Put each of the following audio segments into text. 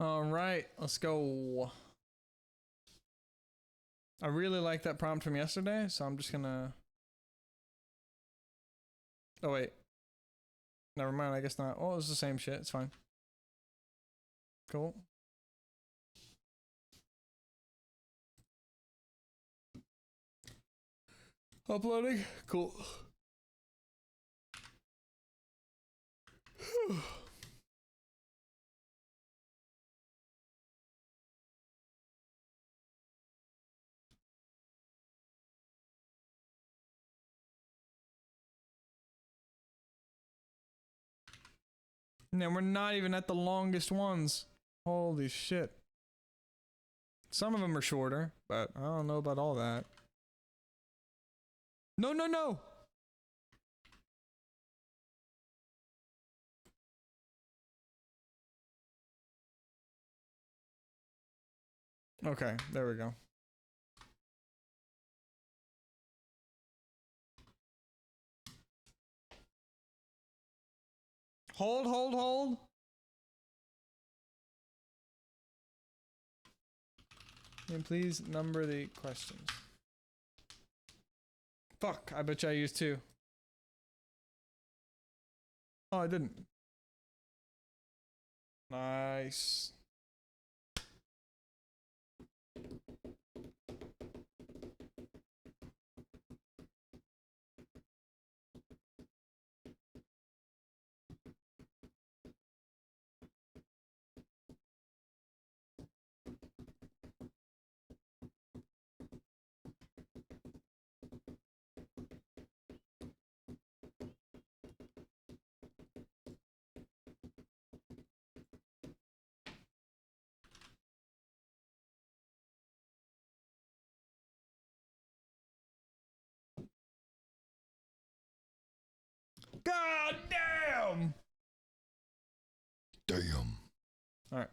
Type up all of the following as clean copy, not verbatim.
All right, let's go. I really like that prompt from yesterday, so I'm just gonna... Oh, wait. Never mind, I guess not. Oh, it's the same shit. It's fine. Cool. Uploading. Cool. And then we're not even at the longest ones. Holy shit. Some of them are shorter, but I don't know about all that. No, no, no! Okay, there we go. Hold, hold, hold. And please number the questions. Fuck, I bet you I used two. Oh, I didn't. Nice. God damn! Damn. Alright.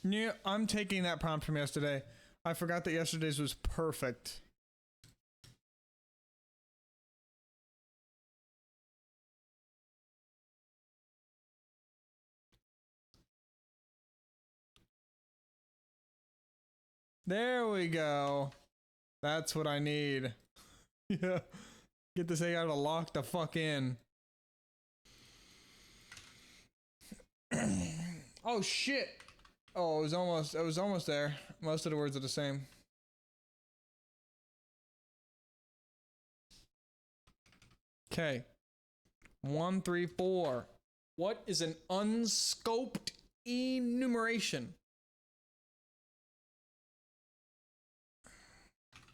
Yeah, I'm taking that prompt from yesterday. I forgot that yesterday's was perfect. There we go. That's what I need. Yeah. Get this AI to lock the fuck in. Oh shit. Oh, it was almost there. Most of the words are the same. Okay. 1, 3, 4. What is an unscoped enumeration?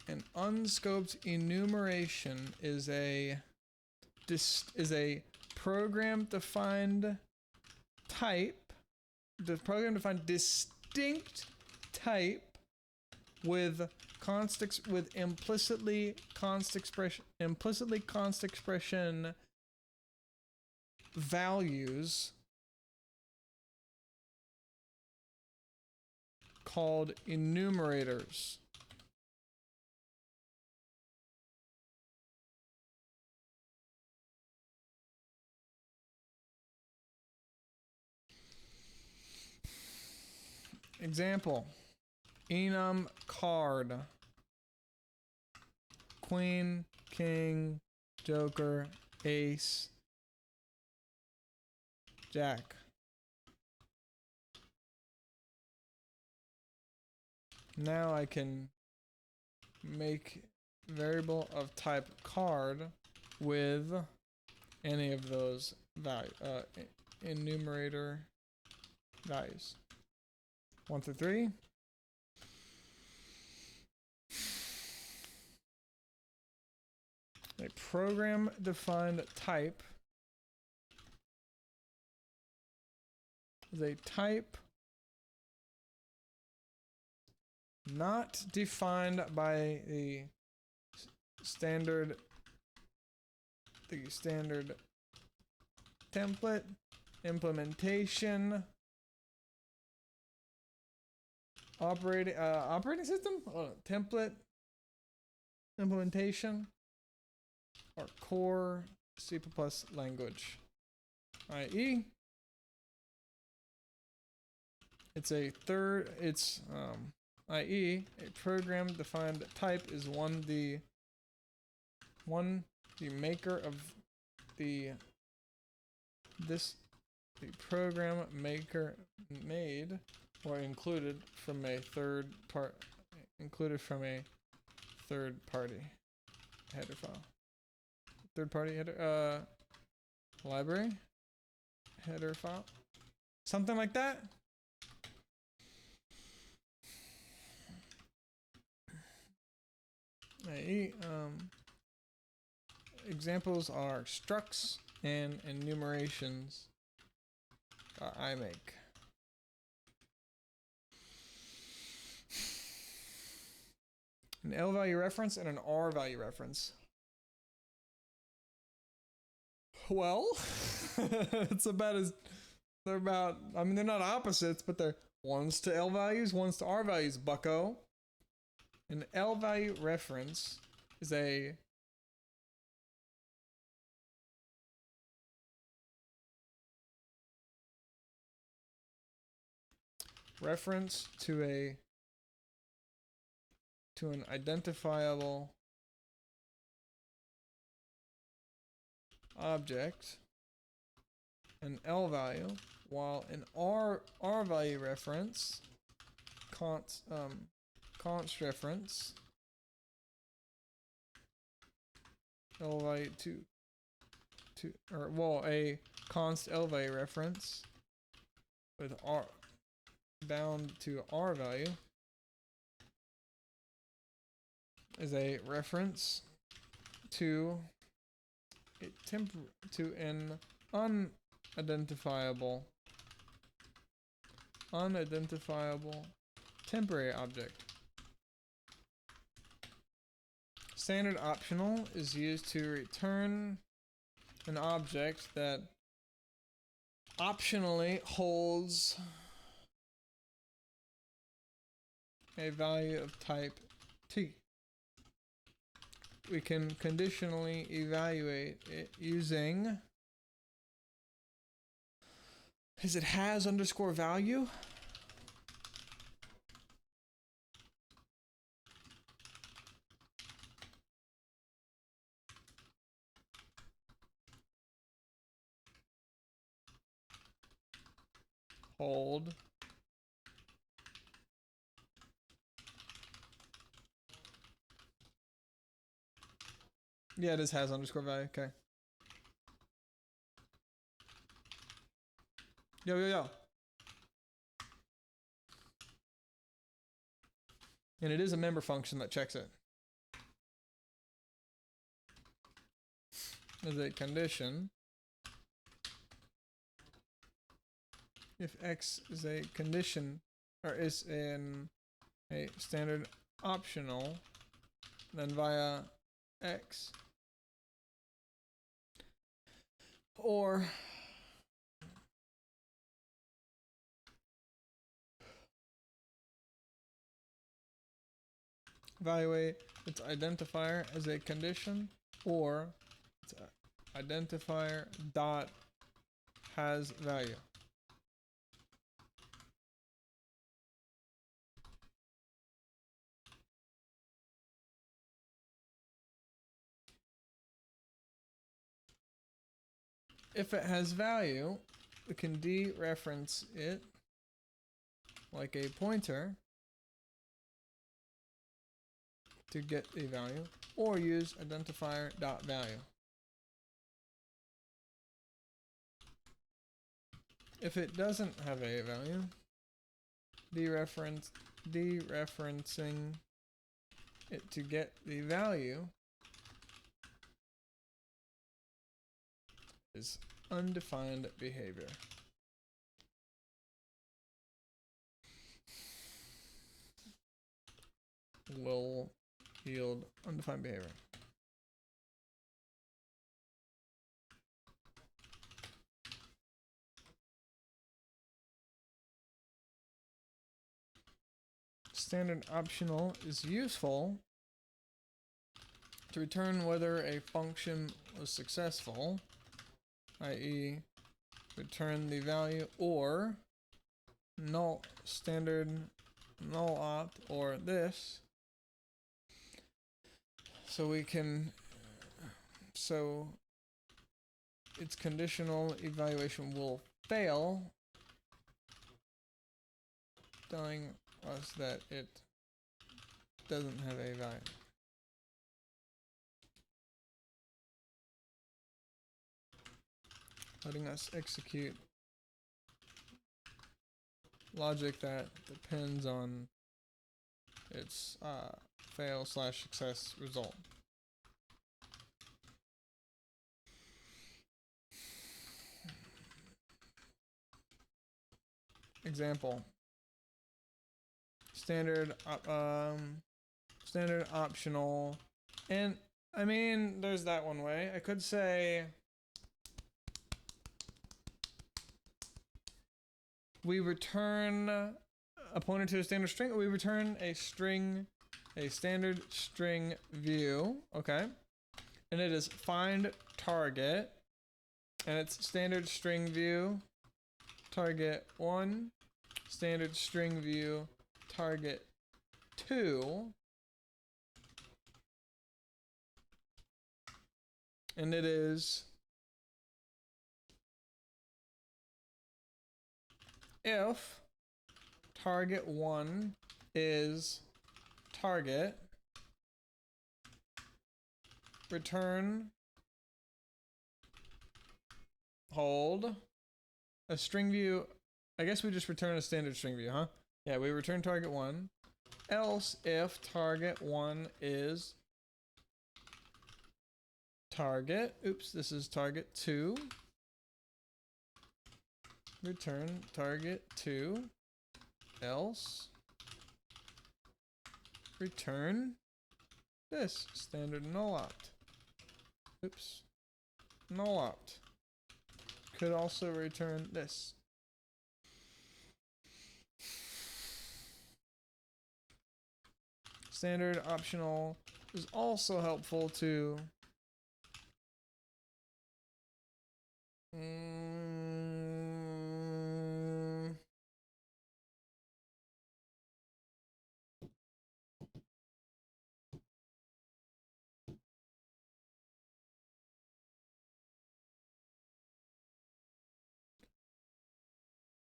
An unscoped enumeration is a program defined type. The program defined distinct type with implicitly const expression values called enumerators. Example. Enum card. Queen, king, joker, ace, jack. Now I can make variable of type card with any of those value enumerator values. 1 through 3. A program defined type is a type not defined by the standard template implementation operating system template implementation or core C++ language, i.e. i.e. a program defined type is the maker of the program maker made or included from a third party header file. Third party header library header file. Something like that. Examples are structs and enumerations I make. An L value reference and an R value reference. Well, it's about as they're about. I mean, they're not opposites, but they're one's to L values, one's to R values. Bucko. An L value reference is a reference to an identifiable object, an L value, while an R value reference, const reference, L value a const L value reference with R bound to R value is a reference to an unidentifiable temporary object. Standard optional is used to return an object that optionally holds a value of type T. We can conditionally evaluate it using is it has underscore value? Hold yeah, it is has underscore value. Okay. Yo. And it is a member function that checks it. As a condition, if X is a condition or is in a standard optional, then via X or evaluate its identifier as a condition or its identifier dot has value. if it has value, we can dereference it like a pointer to get a value, or use identifier.value. If it doesn't have a value, dereferencing it to get the value is undefined behavior. Will yield undefined behavior. Standard optional is useful to return whether a function was successful, i.e. return the value, or null standard null opt, or this. So we can, so its conditional evaluation will fail, telling us that it doesn't have a value. Letting us execute logic that depends on its fail/success result. Example. Standard optional, and I mean, there's that one way. I could say we return a pointer to a standard string, or we return a string, a standard string view, okay? And it is find target, and it's standard string view, target 1, standard string view, target 2, and it is if target 1 is target, return hold a string view. I guess we just return a standard string view, huh? Yeah, we return target 1. Else, if target 1 is target, oops, this is target 2, return target 2, else return this, standard null opt. Oops, null opt. Could also return this. Standard optional is also helpful to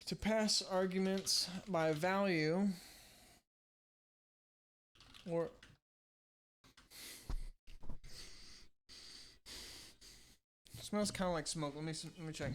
to pass arguments by value, or it smells kind of like smoke. Let me check.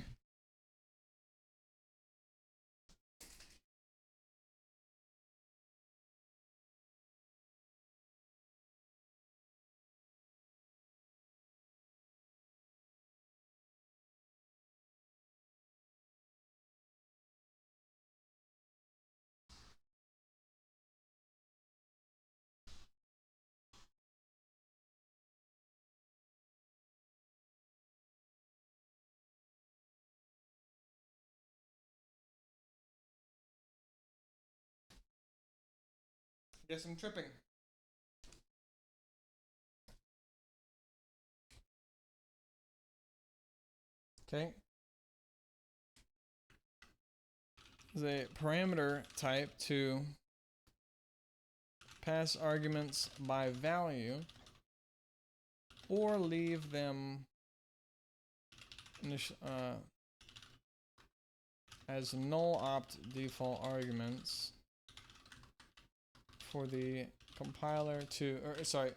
Guess I'm tripping. Okay. There's a parameter type to pass arguments by value or leave them as null opt default arguments for the compiler to, or sorry,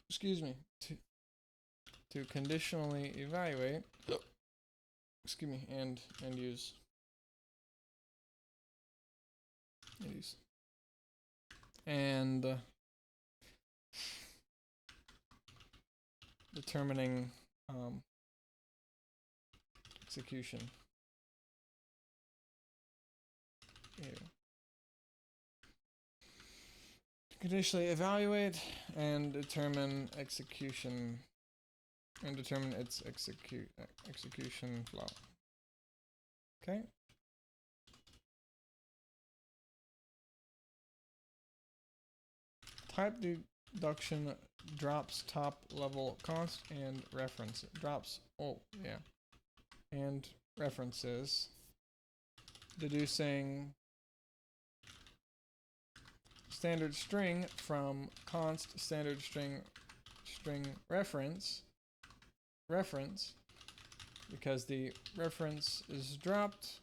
excuse me, to conditionally evaluate, excuse me, and use and determining execution. Here. Conditionally evaluate and determine execution, and determine its execution flow. Okay. Type deduction drops top level const and reference drops. Oh yeah, and references, deducing standard string from const standard string reference because the reference is dropped,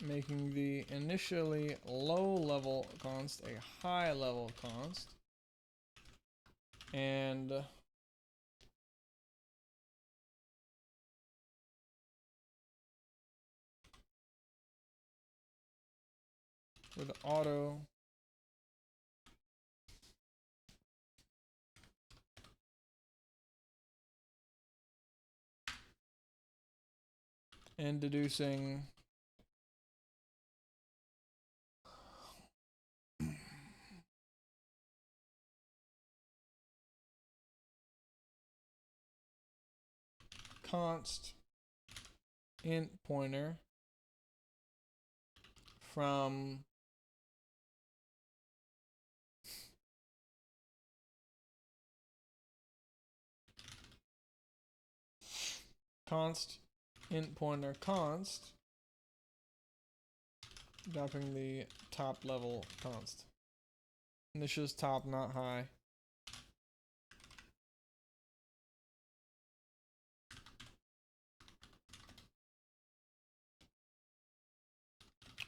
making the initially low level const a high level const, and with auto and deducing const int pointer from const int pointer const, dropping the top level const. And this is top, not high.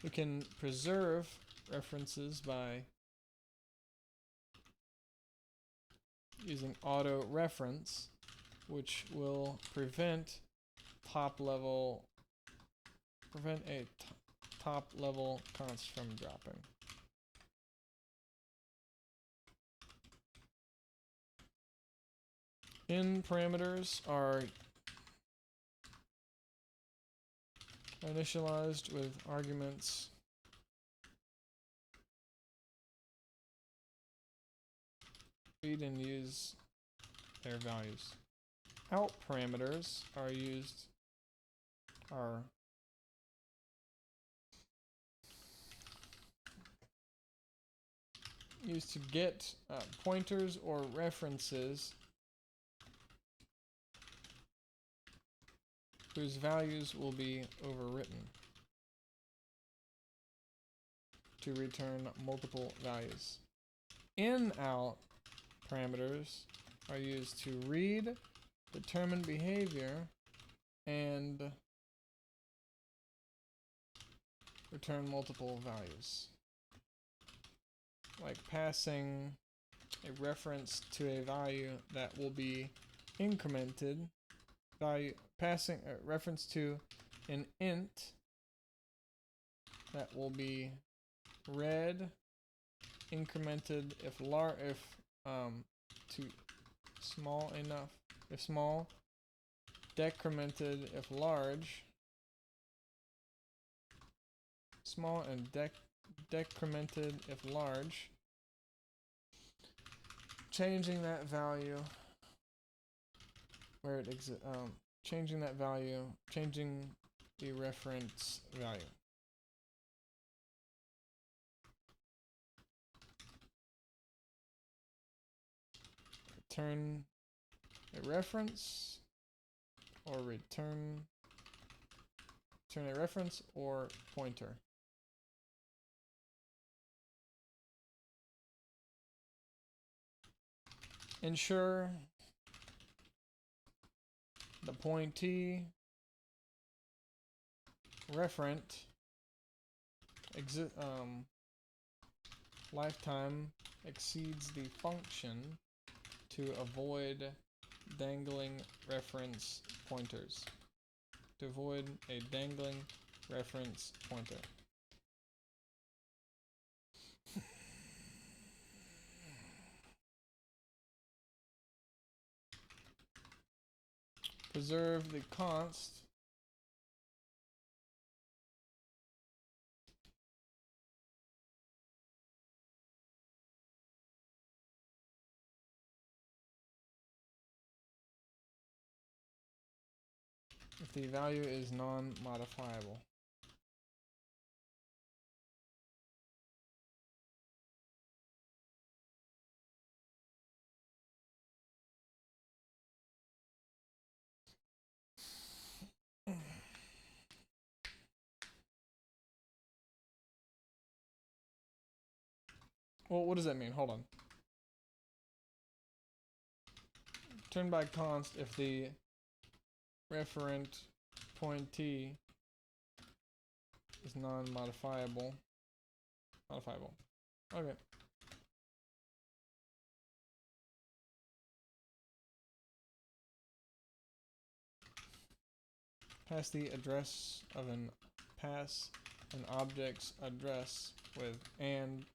We can preserve references by using auto reference, which will prevent a top level const from dropping. In parameters are initialized with arguments read and use their values. Out parameters are used to get pointers or references whose values will be overwritten to return multiple values. In-out parameters are used to read, determine behavior, and return multiple values, like passing a reference to a value that will be incremented, passing a reference to an int that will be read, incremented if too small enough, if small, decremented if large, small, and decremented if large, changing that value where it exists, changing the reference value. Return a reference or return a reference or pointer. Ensure the pointee referent lifetime exceeds the function to avoid dangling reference pointers. To avoid a dangling reference pointer. Preserve the const if the value is non-modifiable. Well, what does that mean? Hold on. Turn by const if the referent pointee is non-modifiable. Modifiable. Okay. Pass the address of an object's address with an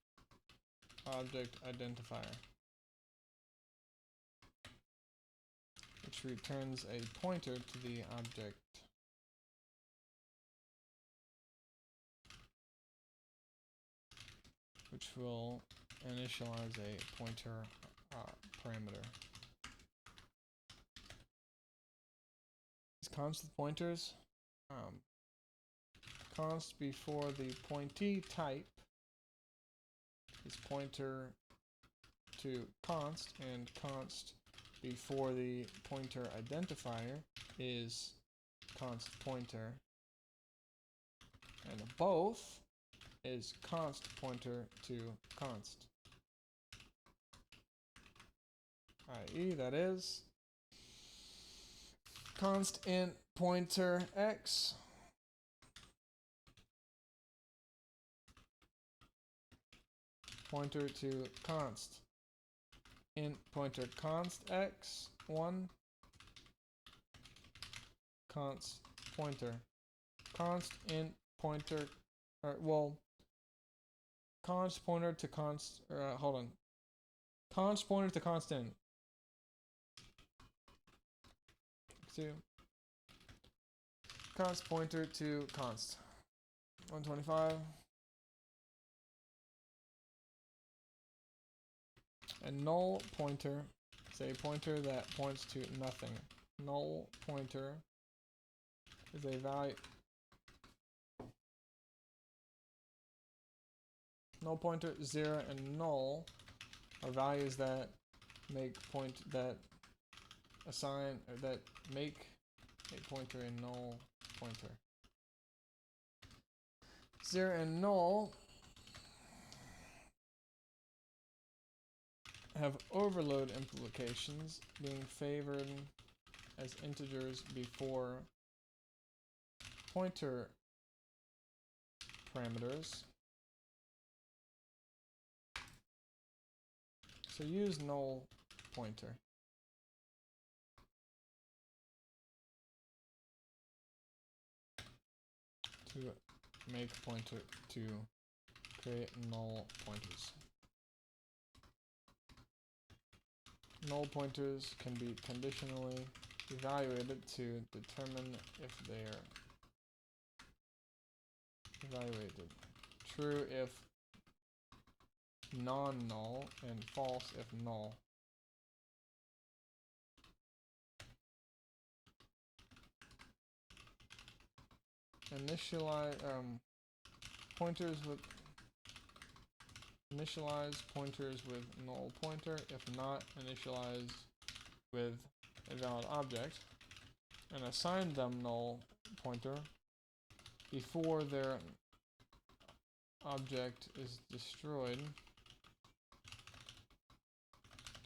object identifier, which returns a pointer to the object. Which will initialize a pointer parameter. These const pointers, const before the pointee type is pointer to const, and const before the pointer identifier is const pointer, and both is const pointer to const, i.e. that is const int pointer x pointer to const int pointer const x 1 const pointer const int pointer, well, const pointer to const, hold on, const pointer to constant 2 const pointer to const 125. A null pointer is a pointer that points to nothing. Null pointer is a value. Null pointer, 0, and null are values that make assign, or that make a pointer a null pointer. 0 and null have overload implications, being favored as integers before pointer parameters. So use null pointer. To make pointer, to create null pointers. Null pointers can be conditionally evaluated to determine if they are evaluated. True if non-null and false if null. Initialize pointers with initialize pointers with null pointer, if not initialize with a valid object, and assign them null pointer before their object is destroyed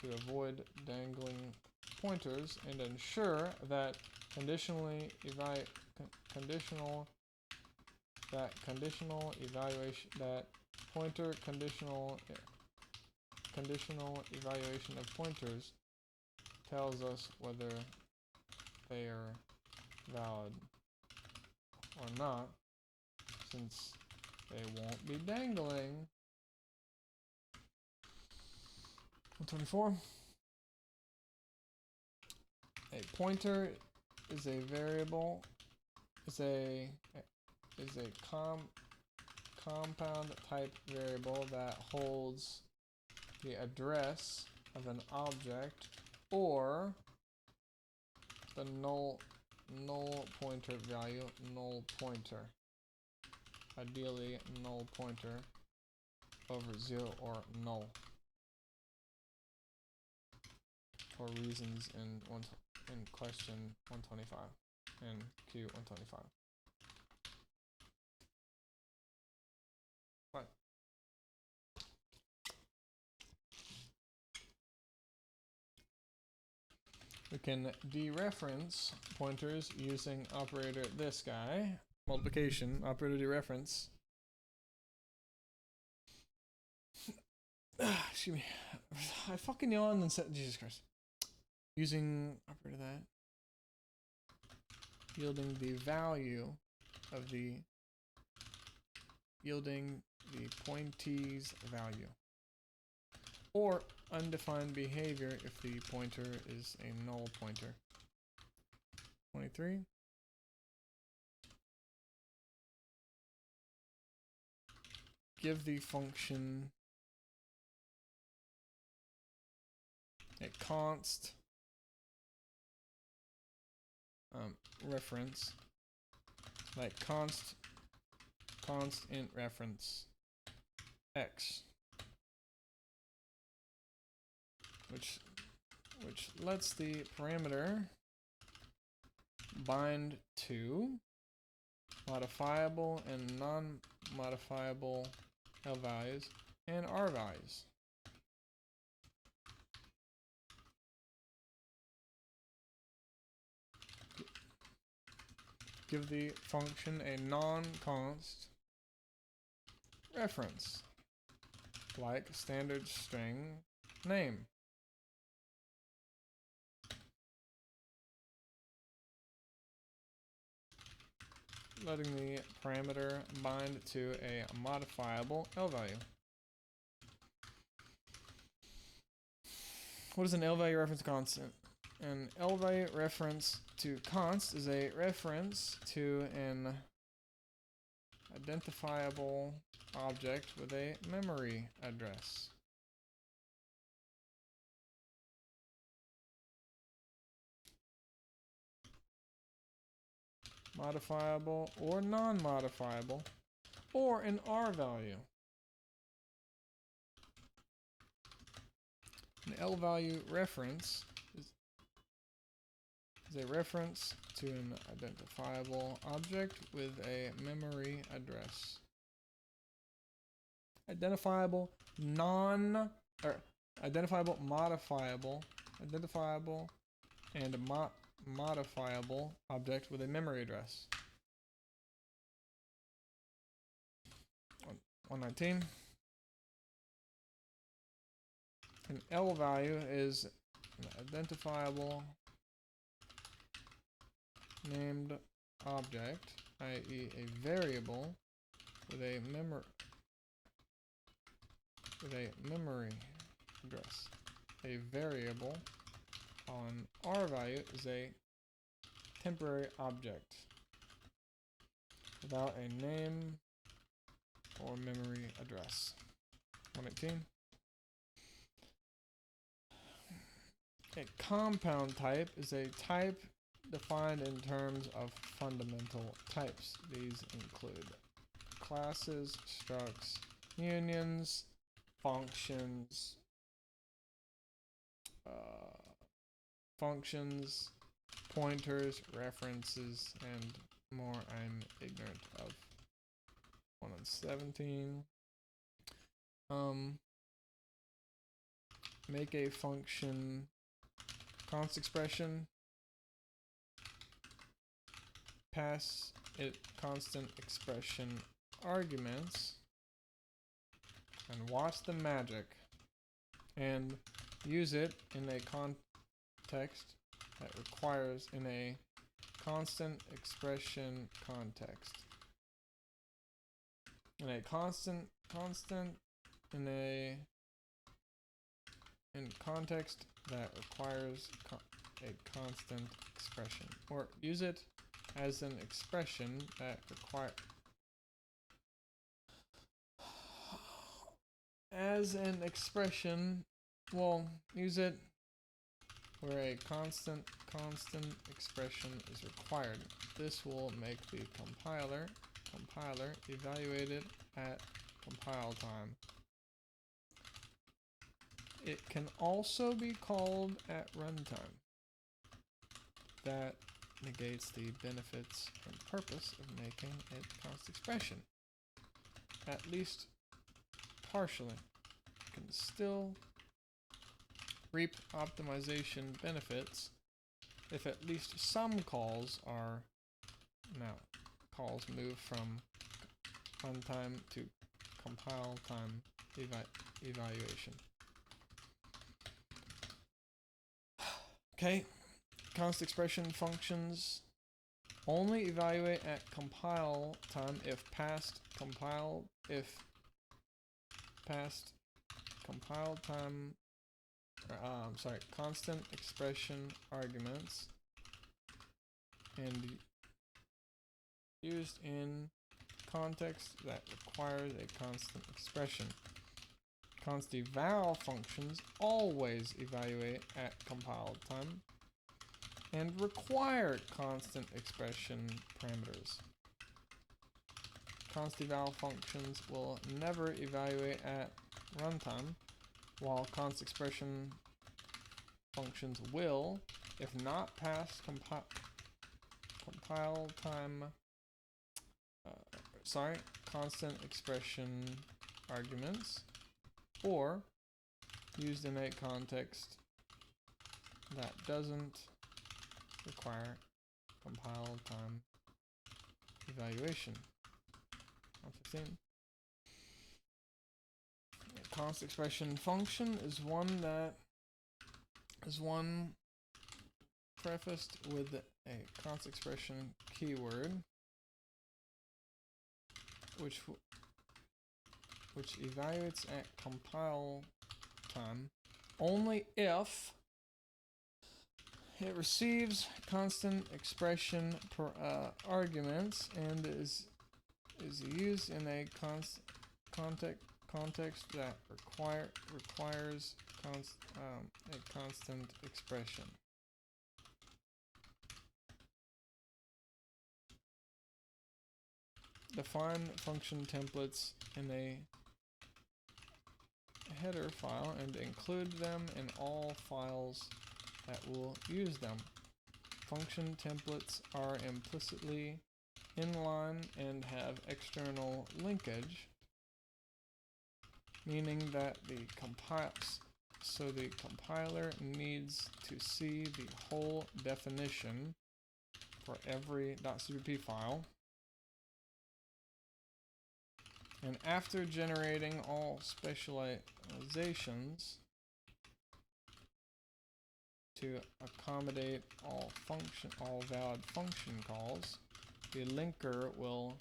to avoid dangling pointers, and ensure that pointer conditional evaluation of pointers tells us whether they are valid or not, since they won't be dangling. 124. A pointer is a variable, is a compound type variable that holds the address of an object or the null pointer value, null pointer. Ideally, null pointer over 0 or null, for reasons in question 125 and Q 125. Right. We can dereference pointers using operator this guy, multiplication, operator dereference. Excuse me. I fucking yawned and said, Jesus Christ. Using operator that, yielding the value of the pointee's value, or undefined behavior if the pointer is a null pointer. 23. Give the function a const reference, like const int reference x, which lets the parameter bind to modifiable and non-modifiable L values and R values. Give the function a non-const reference, like standard string name. Letting the parameter bind to a modifiable L value. What is an L value reference constant? An L value reference to const is a reference to an identifiable object with a memory address. Modifiable or non-modifiable, or an R value. An L value reference is a reference to an identifiable object with a memory address. Identifiable, identifiable, modifiable, identifiable, and modifiable object with a memory address. 119. An L value is an identifiable named object, i.e. a variable with a memory address. A variable on R value is a temporary object without a name or memory address. 118. A compound type is a type defined in terms of fundamental types. These include classes, structs, unions, functions, pointers, references, and more I'm ignorant of. 117. Make a function const expression pass it constant expression arguments, and watch the magic, and use it in a context that requires in a constant expression context. In a constant in context that requires a constant expression, or use it as an expression that require as an expression. Well, use it where a constant expression is required. This will make the compiler evaluate it at compile time. It can also be called at runtime. That negates the benefits and purpose of making it constant expression. At least partially. You can still reap optimization benefits if at least some calls move from runtime to compile time evaluation. Okay, constant expression functions only evaluate at compile time if past compile time. Constant expression arguments and used in context that requires a constant expression. Const eval functions always evaluate at compile time and require constant expression parameters. Const eval functions will never evaluate at runtime, while const expression functions will, if not past compile time, constant expression arguments, or used in a context that doesn't require compile time evaluation. 115. A constant expression function is one prefaced with a constant expression keyword, which evaluates at compile time only if it receives constant expression arguments and is used in a context that requires a constant expression. Define function templates in a header file and include them in all files that will use them. Function templates are implicitly inline and have external linkage, meaning that the compiler needs to see the whole definition for every .cpp file. And after generating all specializations to accommodate all valid function calls, the linker will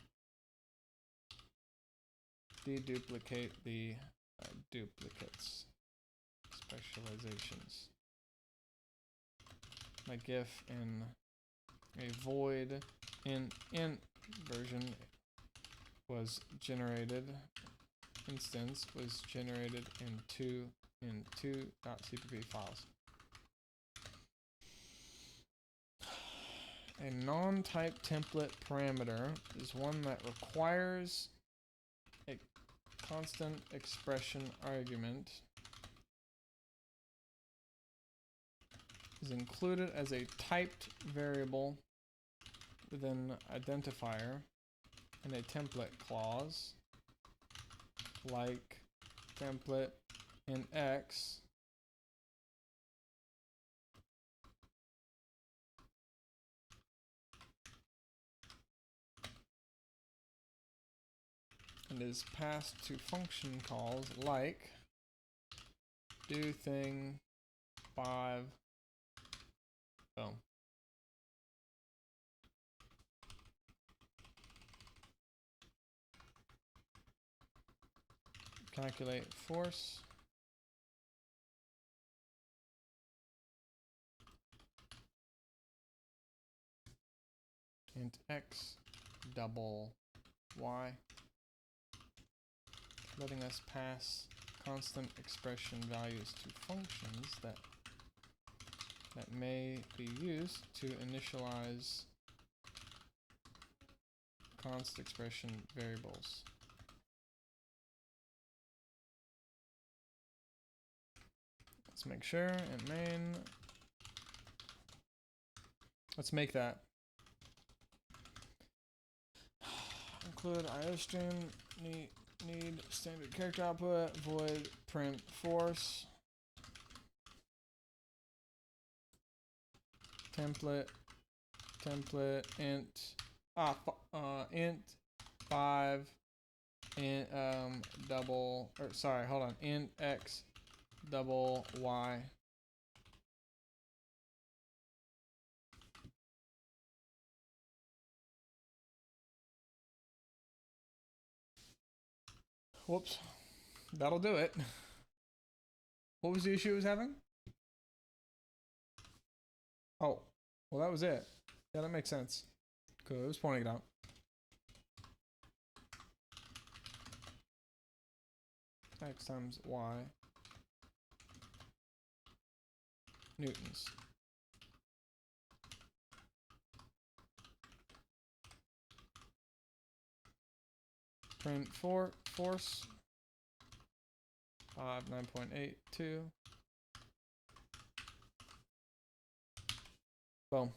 deduplicate the duplicates specializations. Like if in a void in version was generated, instance was generated in two .cpp files. A non-type template parameter is one that requires a constant expression argument, is included as a typed variable within identifier in a template clause, like template in X, and is passed to function calls like do thing 5. Boom. Calculate force. Int x double y, letting us pass constant expression values to functions that may be used to initialize const expression variables. Let's make sure, and main. Let's make that. Include iostream, need standard character output, void print force, template int int 5 int double, or sorry, hold on, int x double y. Whoops. That'll do it. What was the issue it was having? Oh, well, that was it. Yeah, that makes sense. Cool, it was pointing it out. X times y newtons. Print force 9.82. Boom.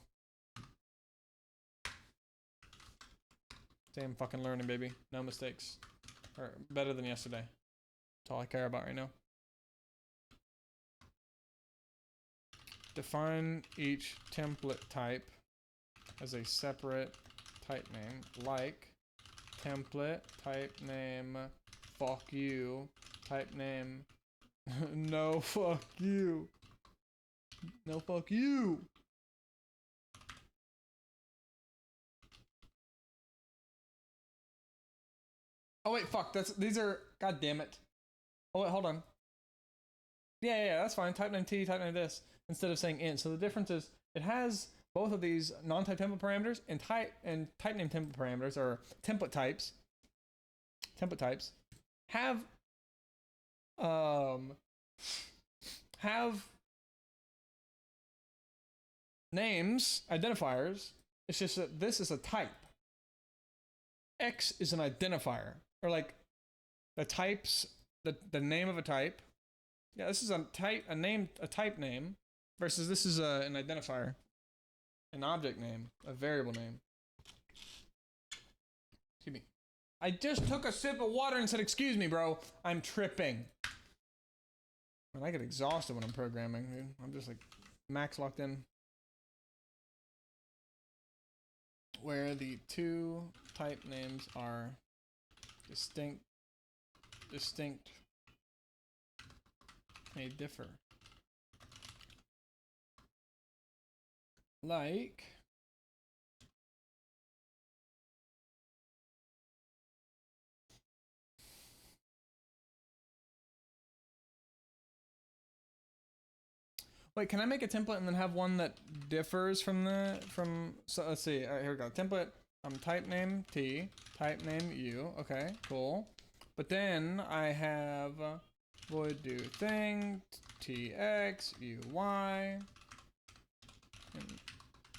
Damn fucking learning, baby. No mistakes. Or better than yesterday. That's all I care about right now. Define each template type as a separate type name, like template type name fuck you, type name no fuck you, no fuck you. Oh wait, fuck, these are, god damn it. Oh wait, hold on. Yeah, that's fine. Type name T, type name this, instead of saying int. So the difference is it has both of these non-type template parameters and type name template parameters, or template types. Template types have names, identifiers. It's just that this is a type. X is an identifier, or like the types, the name of a type. Yeah, this is a type name, versus this is an identifier, an object name, a variable name. Excuse me. I just took a sip of water and said, excuse me, bro. I'm tripping. And I get exhausted when I'm programming, dude. I'm just like max locked in. Where the two type names are distinct may differ. Like wait, can I make a template and then have one that differs from so let's see. All right, here we go. Template, type name T, type name U. Okay, cool. But then I have void do thing tx uy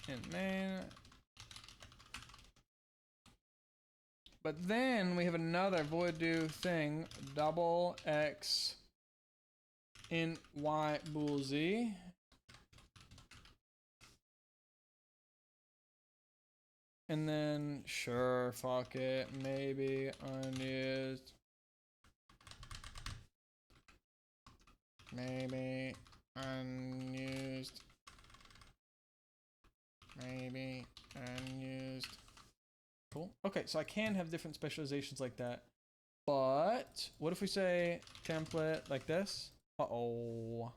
and main. But then we have another void do thing double x in y bool z. And then, sure, fuck it, maybe unused. Maybe unused. Maybe unused. Cool. Okay, so I can have different specializations like that. But what if we say template like this? Uh-oh.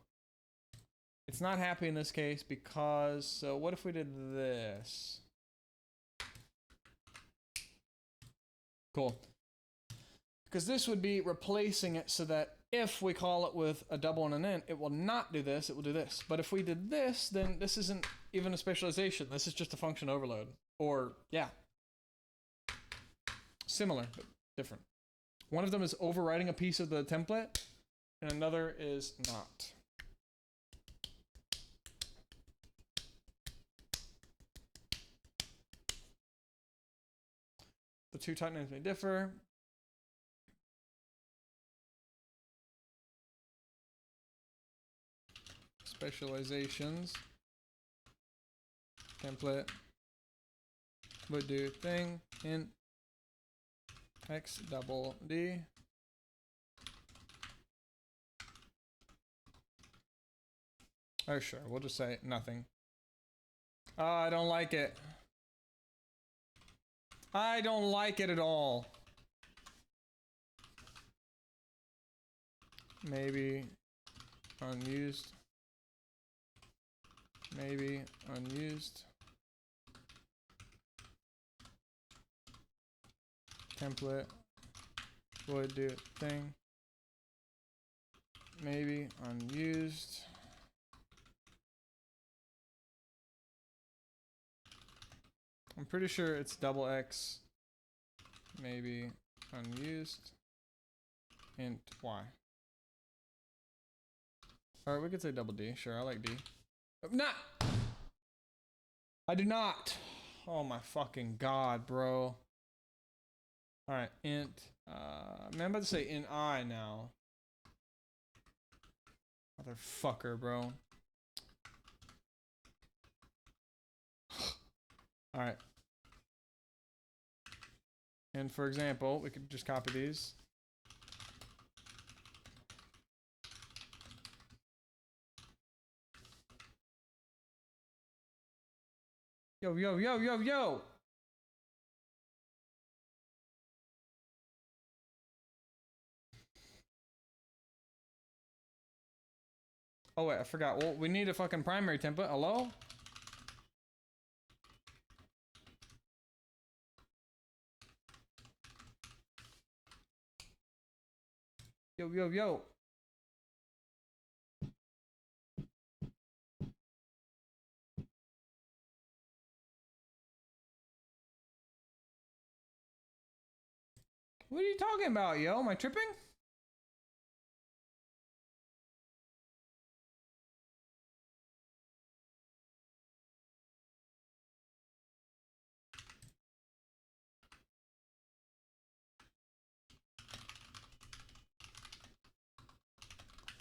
It's not happy in this case because, so what if we did this? Cool. Because this would be replacing it so that if we call it with a double and an int, it will not do this, it will do this. But if we did this, then this isn't even a specialization. This is just a function overload. Or, yeah. Similar, but different. One of them is overriding a piece of the template, and another is not. The two type names may differ. Specializations. Template would do thing int x double d. Oh sure, we'll just say nothing. Oh, I don't like it. I don't like it at all. Maybe unused. Maybe unused. Template would do thing. Maybe unused. I'm pretty sure it's double X. Maybe unused. Int Y. Alright, we could say double D. Sure, I like D. Not! I do not! Oh my fucking god, bro. Alright, int. Man, I'm about to say int I now. Motherfucker, bro. Alright. And for example, we could just copy these. Yo, yo, yo, yo, yo! Oh wait, I forgot. Well, we need a fucking primary template. Hello? Yo, yo, yo. What are you talking about, yo? Am I tripping?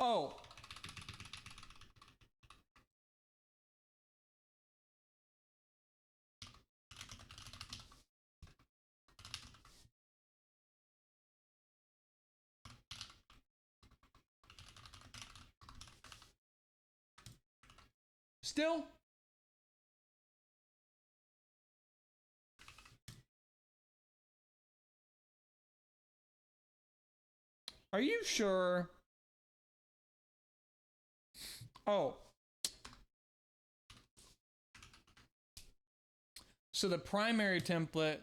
Oh. Still? Are you sure? Oh. So the primary template.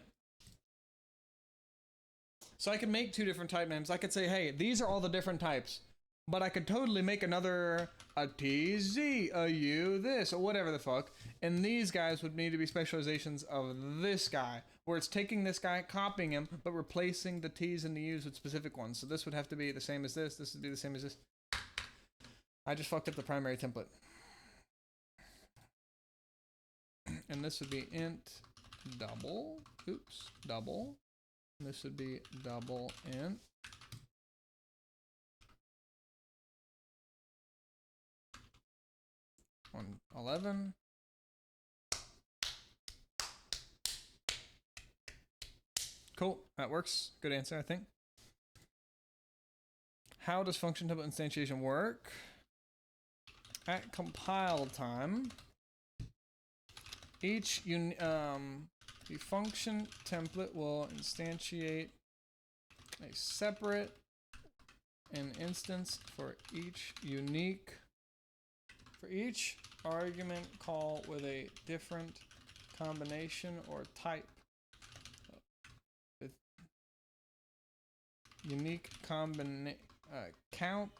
So I could make two different type names. I could say, hey, these are all the different types. But I could totally make another, a TZ, a U, this, or whatever the fuck. And these guys would need to be specializations of this guy, where it's taking this guy, copying him, but replacing the T's and the U's with specific ones. So this would have to be the same as this would be the same as this. I just fucked up the primary template. And this would be int double, oops, double. And this would be double int. On 11. Cool, that works. Good answer, I think. How does function template instantiation work? At compile time, each the function template will instantiate a separate an instance for each argument call with a different combination or type with unique count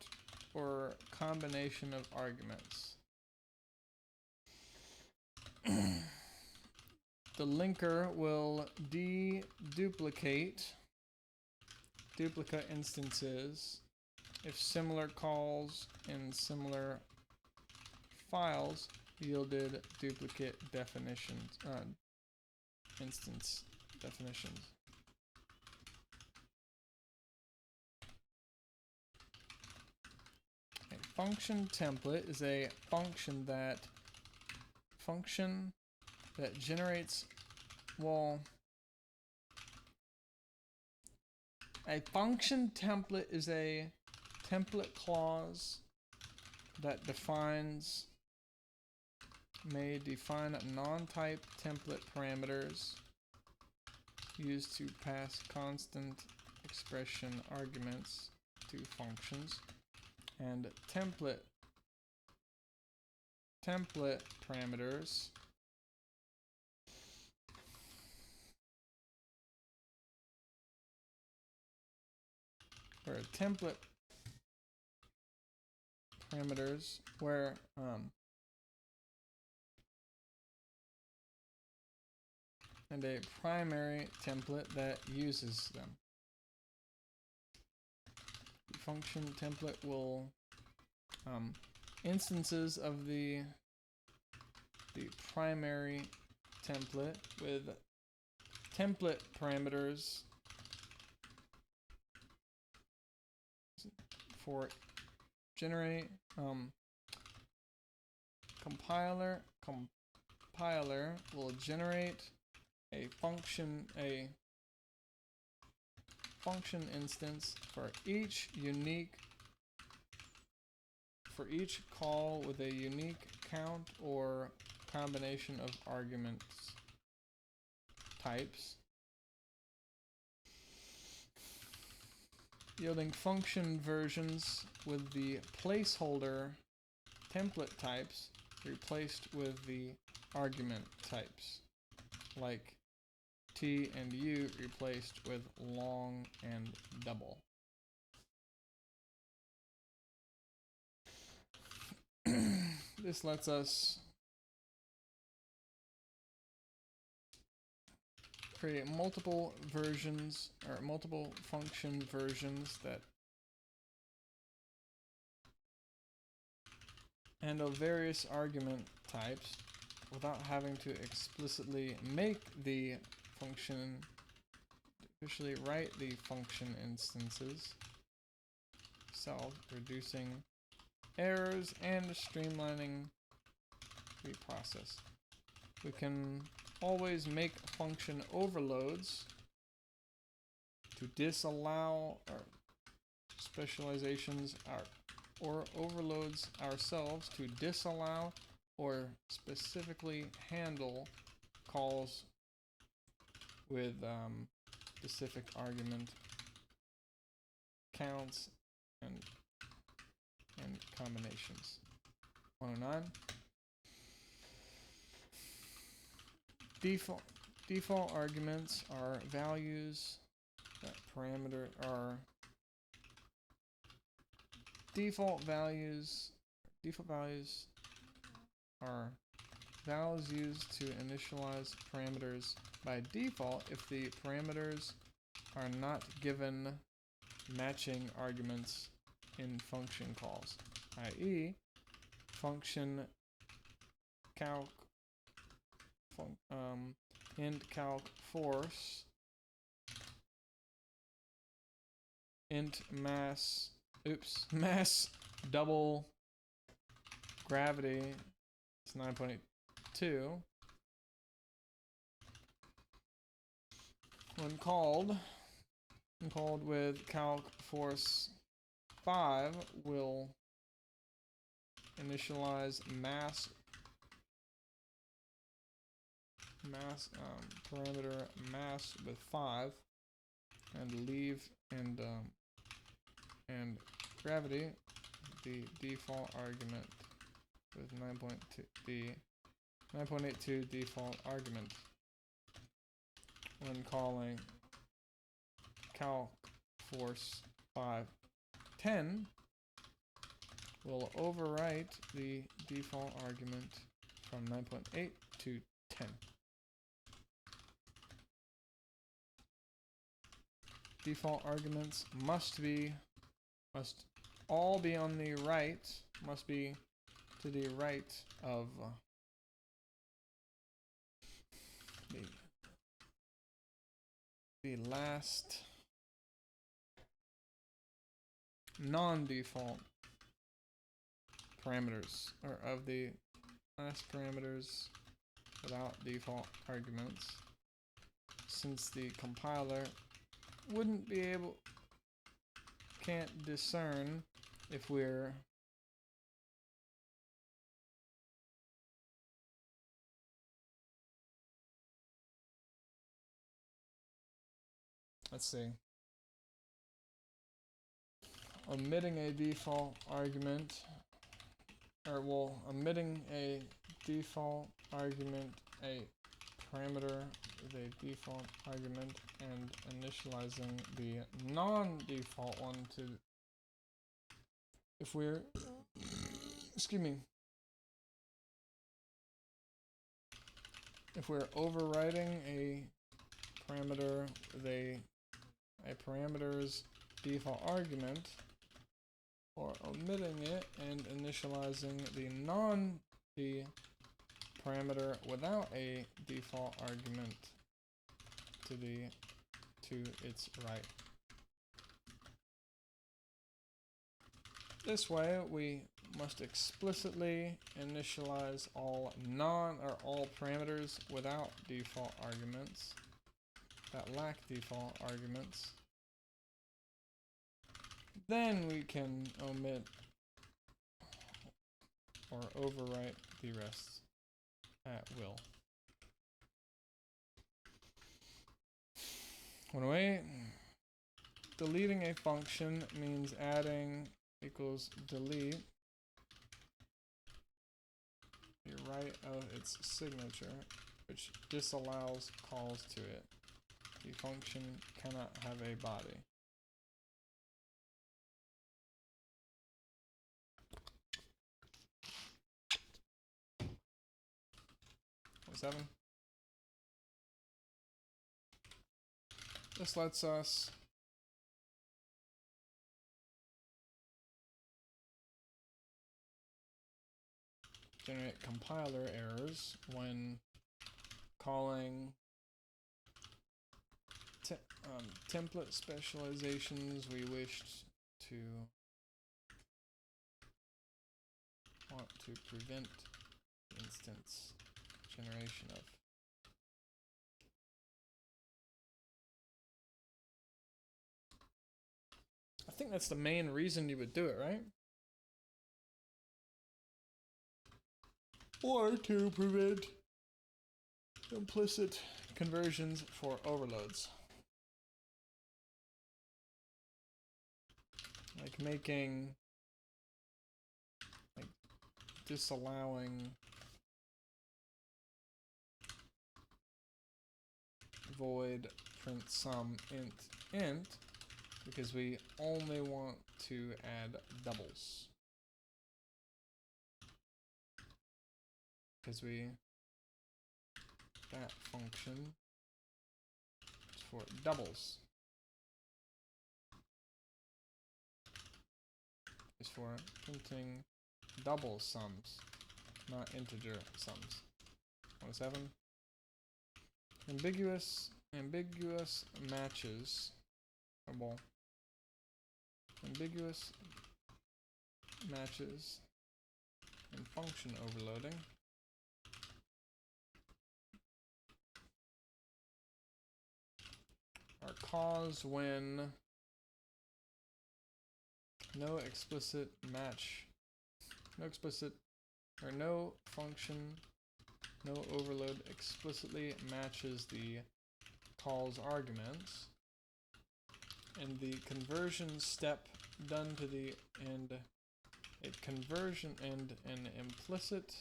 or combination of arguments. The linker will duplicate duplicate instances if similar calls in similar files yielded duplicate definitions, instance definitions. A function template is a function that generates, well, a function template is a template clause that may define non-type template parameters used to pass constant expression arguments to functions, and template parameters or template parameters where and a primary template that uses them. The function template will instances of the primary template with template parameters for generate compiler will generate a function instance for each call with a unique count or combination of arguments types, yielding function versions with the placeholder template types replaced with the argument types, like T and U replaced with long and double. This lets us create multiple versions or multiple function versions that handle various argument types without having to explicitly make the function, officially write the function instances itself, reducing errors and streamlining the process. We can always make function overloads to disallow our specializations or overloads ourselves to disallow or specifically handle calls with specific argument counts and combinations. 109. Default arguments are values that default values are values used to initialize parameters by default if the parameters are not given matching arguments in function calls, i.e. function calc int calc force, int mass double gravity, it's 9.2. When called with calc force 5 will initialize mass parameter mass with 5 and leave and gravity, the default argument with 9.2, the 9.82 default argument when calling calc force 510 will overwrite the default argument from 9.8 to 10. Default arguments must all be on the right, must be to the right of the last non-default parameters, or of the last parameters without default arguments, since the compiler can't discern if we're omitting a default argument, or omitting a default argument, a parameter with a default argument, and initializing the non-default one to, if we're, excuse me, if we're overriding a parameter with a parameter's default argument, or omitting it and initializing the parameter without a default argument to its right. This way, we must explicitly initialize all parameters without default arguments that lack default arguments. Then we can omit or overwrite the rest at will. Anyway, deleting a function means adding equals delete the right of its signature, which disallows calls to it. The function cannot have a body. Seven. This lets us generate compiler errors when calling template specializations we wished to prevent instance generation of. I think that's the main reason you would do it, right? Or to prevent implicit conversions for overloads. Like disallowing void print sum int because we only want to add doubles. Because that function is for doubles. It's for printing double sums, not integer sums. 107. Ambiguous matches, ambiguous matches and function overloading are caused when no explicit match, no function, no overload explicitly matches the call's arguments, and the conversion step done to the and a conversion and an implicit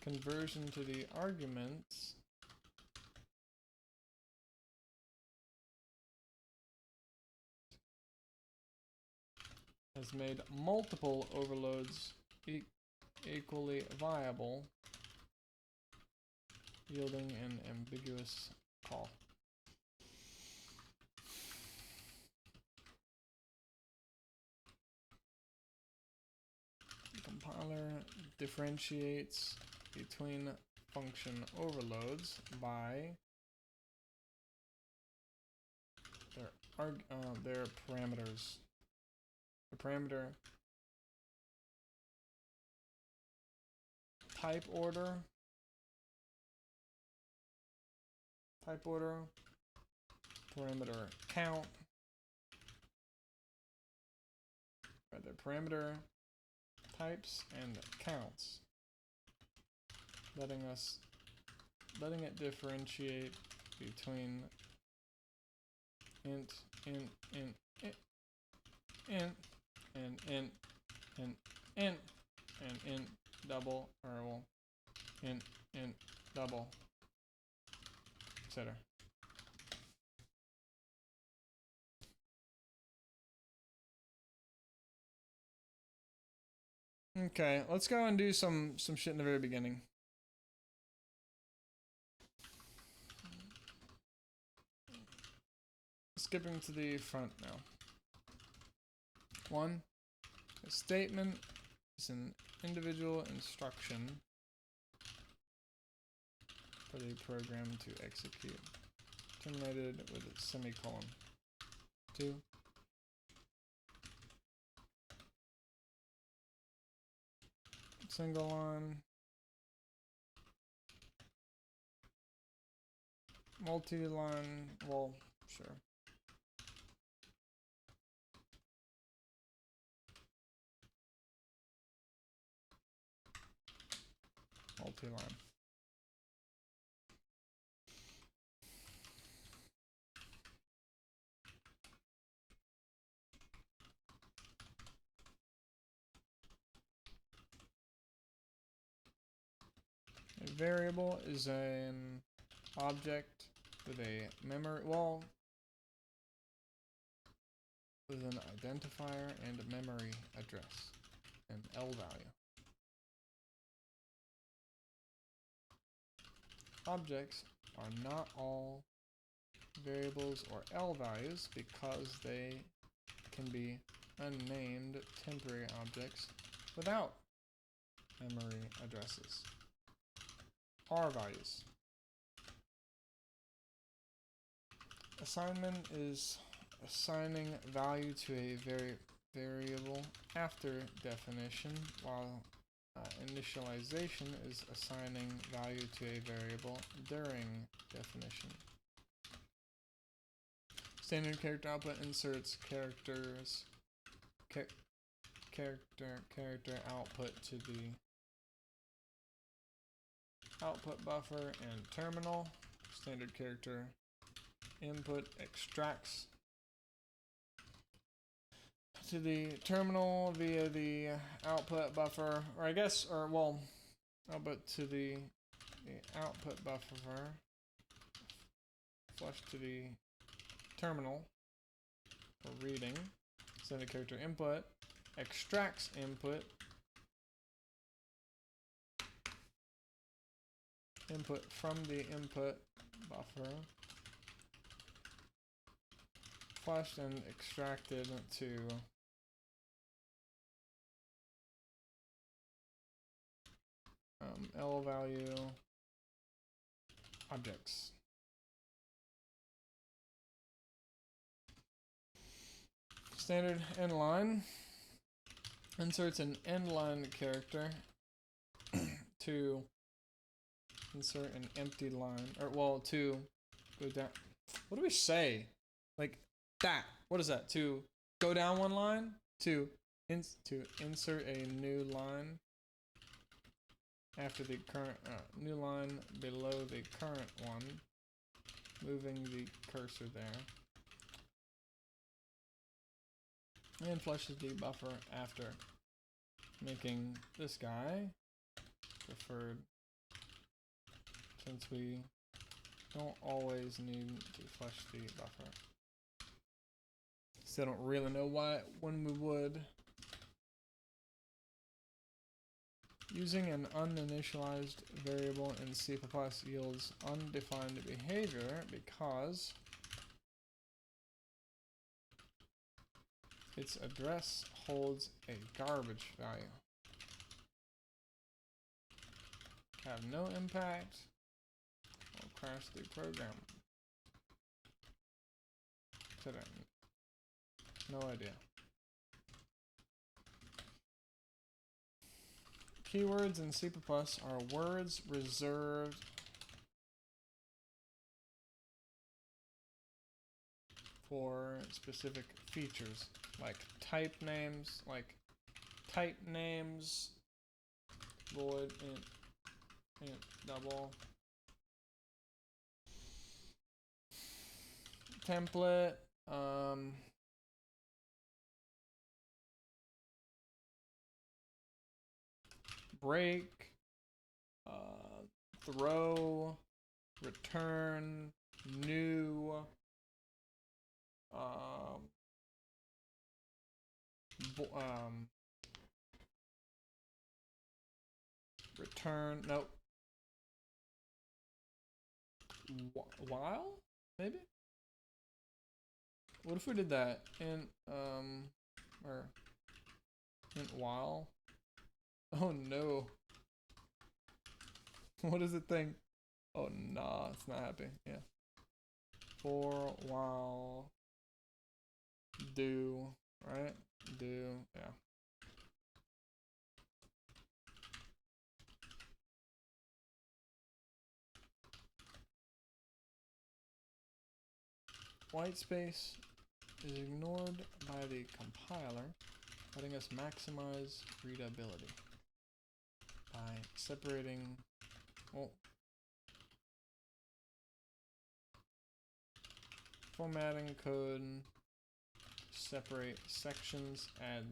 conversion to the arguments has made multiple overloads equally viable, yielding an ambiguous call. The compiler differentiates between function overloads by their parameters. The parameter type order, parameter count, the parameter types and counts, letting it differentiate between int, and int double, or well, int double, etc. Okay, let's go and do some shit in the very beginning. Skipping to the front now. 1. A statement is an individual instruction for the program to execute, terminated with a semicolon. 2. Single line, multi-line, well, sure. Multi-line. A variable is an object with a memory, well, with an identifier and a memory address, an L value. Objects are not all variables or L values because they can be unnamed temporary objects without memory addresses. R values. Assignment is assigning value to a variable after definition, while initialization is assigning value to a variable during definition. Standard character output inserts characters character output to the output buffer and terminal. Standard character input extracts to the terminal via the output buffer, or I guess, or well, output to the output buffer, flush to the terminal for reading. Standard character input extracts input from the input buffer, flushed and extracted to L value objects. Standard endline inserts an endline character to insert an empty line, or well, to go down. What do we say? Like that. What is that? To go down one line? To insert a new line after the current new line below the current one, moving the cursor there. and flushes the buffer after making this guy preferred, since we don't always need to flush the buffer. Still don't really know when we would. Using an uninitialized variable in C++ yields undefined behavior because its address holds a garbage value. Have no impact or crash the program. No idea. Keywords in C++ are words reserved for specific features, like type names, void, int, double, template, break, throw, return, new, return, nope, while, maybe? What if we did that in, or int while? Oh no. What is it thing? Oh nah, it's not happy. Yeah. For while do, right? Do, yeah. White space is ignored by the compiler, letting us maximize readability by separating, well, formatting code, separate sections, add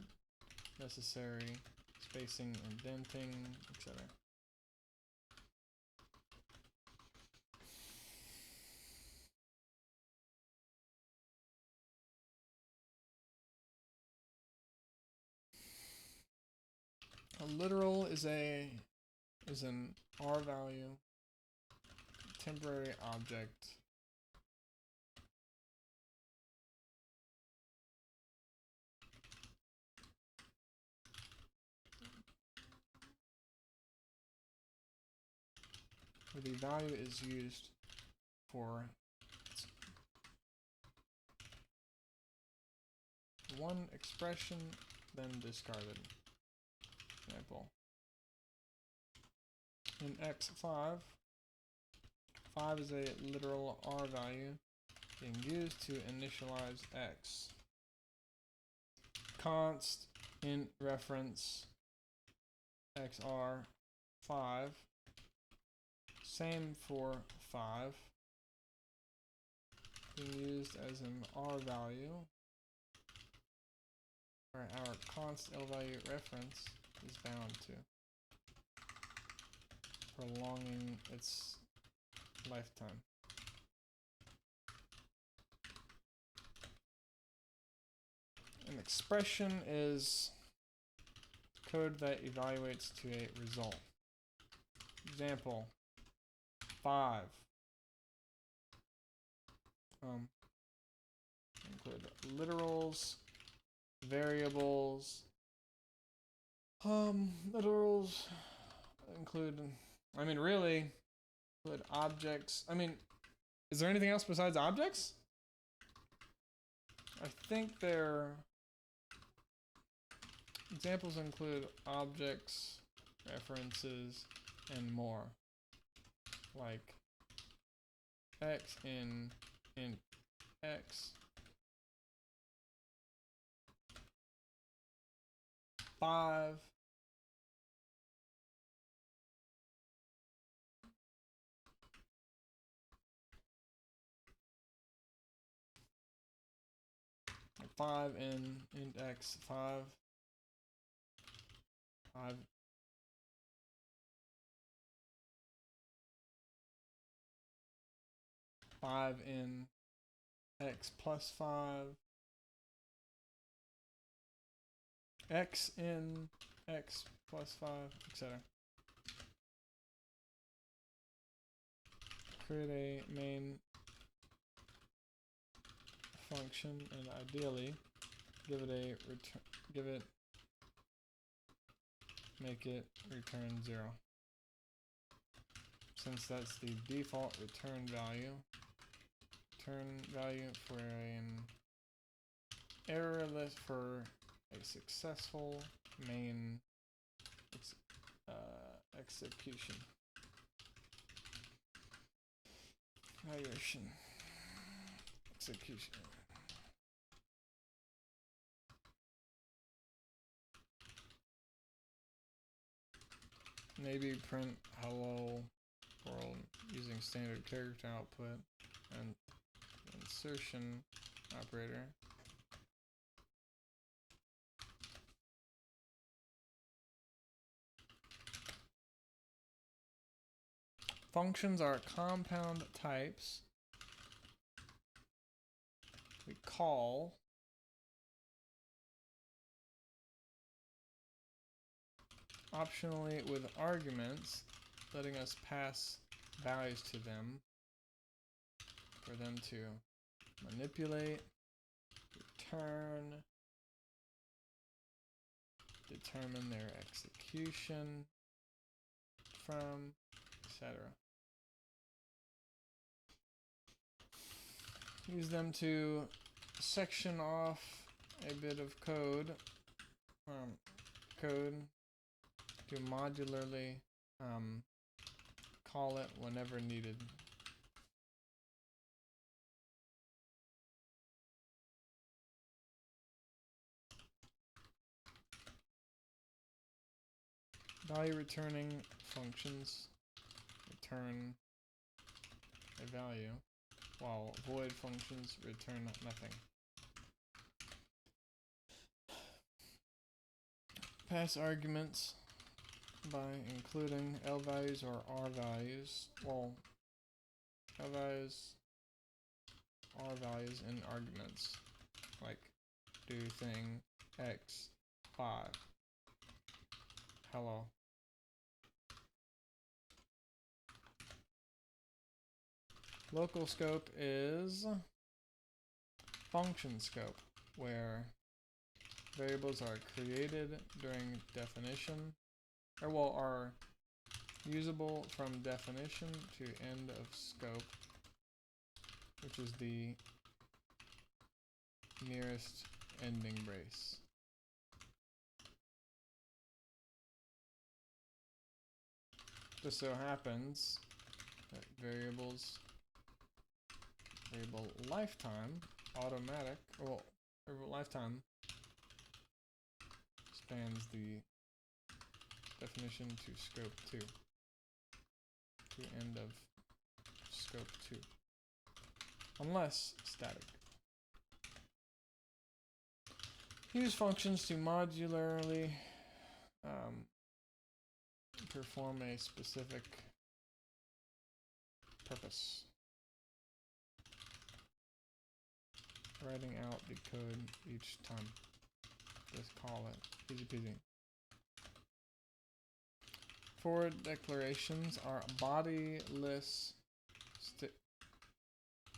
necessary spacing, indenting, etc. A literal is an R value temporary object where the value is used for one expression, then discarded. Example. In x5, 5 is a literal R value being used to initialize x. Const int reference xr5. Same for 5. Being used as an R value, where our const L value reference is bound to, prolonging its lifetime. An expression is code that evaluates to a result. Example, 5. Include literals, variables. Literals include, really include objects. Is there anything else besides objects? I think their examples include objects, references, and more. Like x in int x, 5, 5 in int x 5. 5. Five in x plus 5. X in x plus 5, etc. Create a main function and ideally give it make it return 0. Since that's the default return value for an errorless for a successful main execution. Evaluation. Execution. Maybe print hello world using standard character output and insertion operator. Functions are compound types. We call optionally with arguments, letting us pass values to them for them to manipulate, return, determine their execution from, etc. Use them to section off a bit of code, to modularly call it whenever needed. Value returning functions return a value, while void functions return nothing. Pass arguments by including L values or R values. Well, L values, R values in arguments, like do thing x 5. Hello. Local scope is function scope, where variables are created during definition, or are usable from definition to end of scope, which is the nearest ending brace. Just so happens that variable lifetime automatic, well, variable lifetime spans the definition to scope 2, to end of scope 2, unless static. Use functions to modularly perform a specific purpose. Writing out the code each time. Just call it. Easy peasy. Forward declarations are bodiless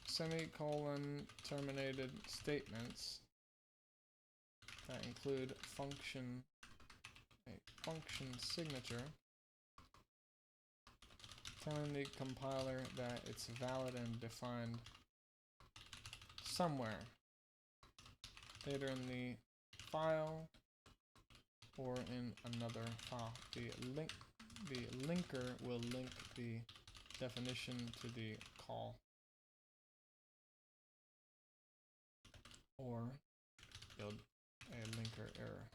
semicolon terminated statements that include a function signature telling the compiler that it's valid and defined somewhere, later in the file or in another file. The linker will link the definition to the call, or build a linker error.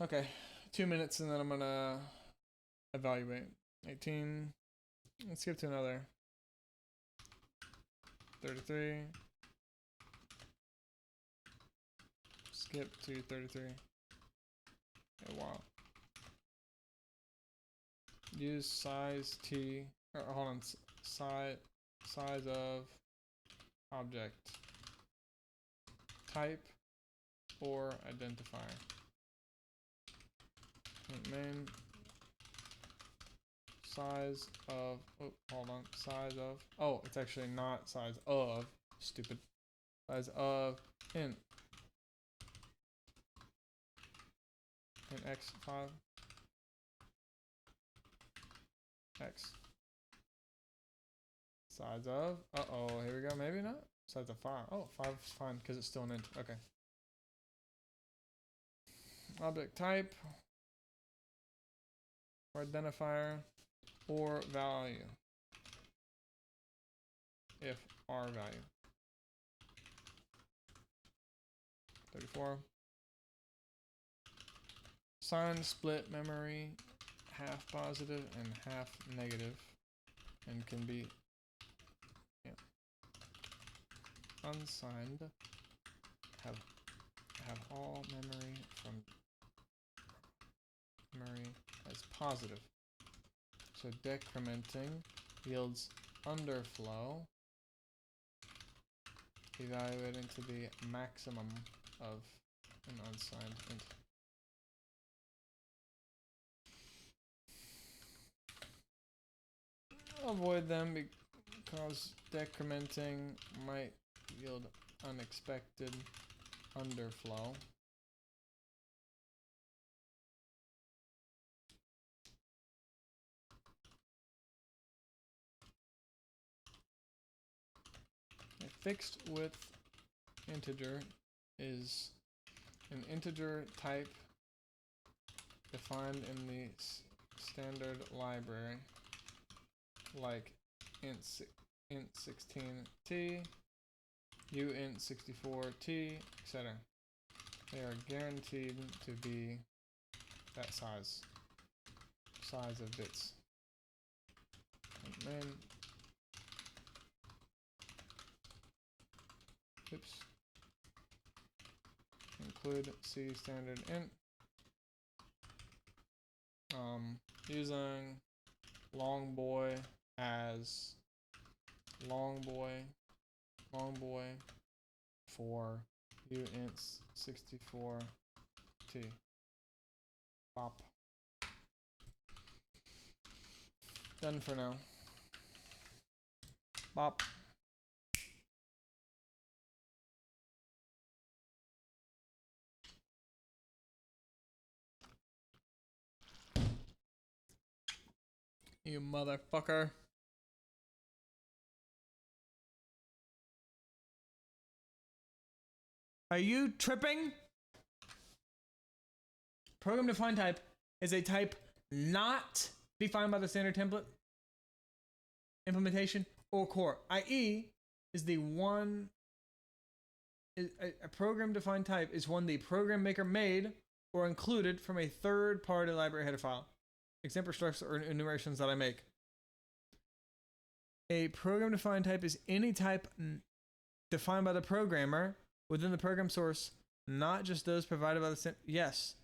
Okay, 2 minutes and then I'm gonna evaluate. 18. Let's skip to another. 33. Skip to 33. Okay, wow. Use size T, or hold on, size of object type or identifier. Main size of, oh, hold on, size of, oh, it's actually not size of, stupid. Size of int x5 x. Size of, uh-oh, here we go, maybe not. Size of 5, oh, 5 is fine because it's still an int, okay. Object type or identifier or value if R value. 34. Sign split memory half positive and half negative and can be unsigned. Have all memory from memory as positive. So decrementing yields underflow, evaluating to the maximum of an unsigned int. Avoid them because decrementing might yield unexpected underflow. A fixed width integer is an integer type defined in the standard library, like int 16t, uint 64t, etc. They are guaranteed to be that size of bits. And then, oops, include C standard int. Using long boy as long boy for uint 64t. Pop. Done for now. Bop. You motherfucker. Are you tripping? Program defined type is a type not defined by the standard template implementation or core, i.e. is the one a program defined type is one the program maker made or included from a third party library header file. Example structs or enumerations that I make. A program defined type is any type defined by the programmer within the program source, not just those provided by the yes,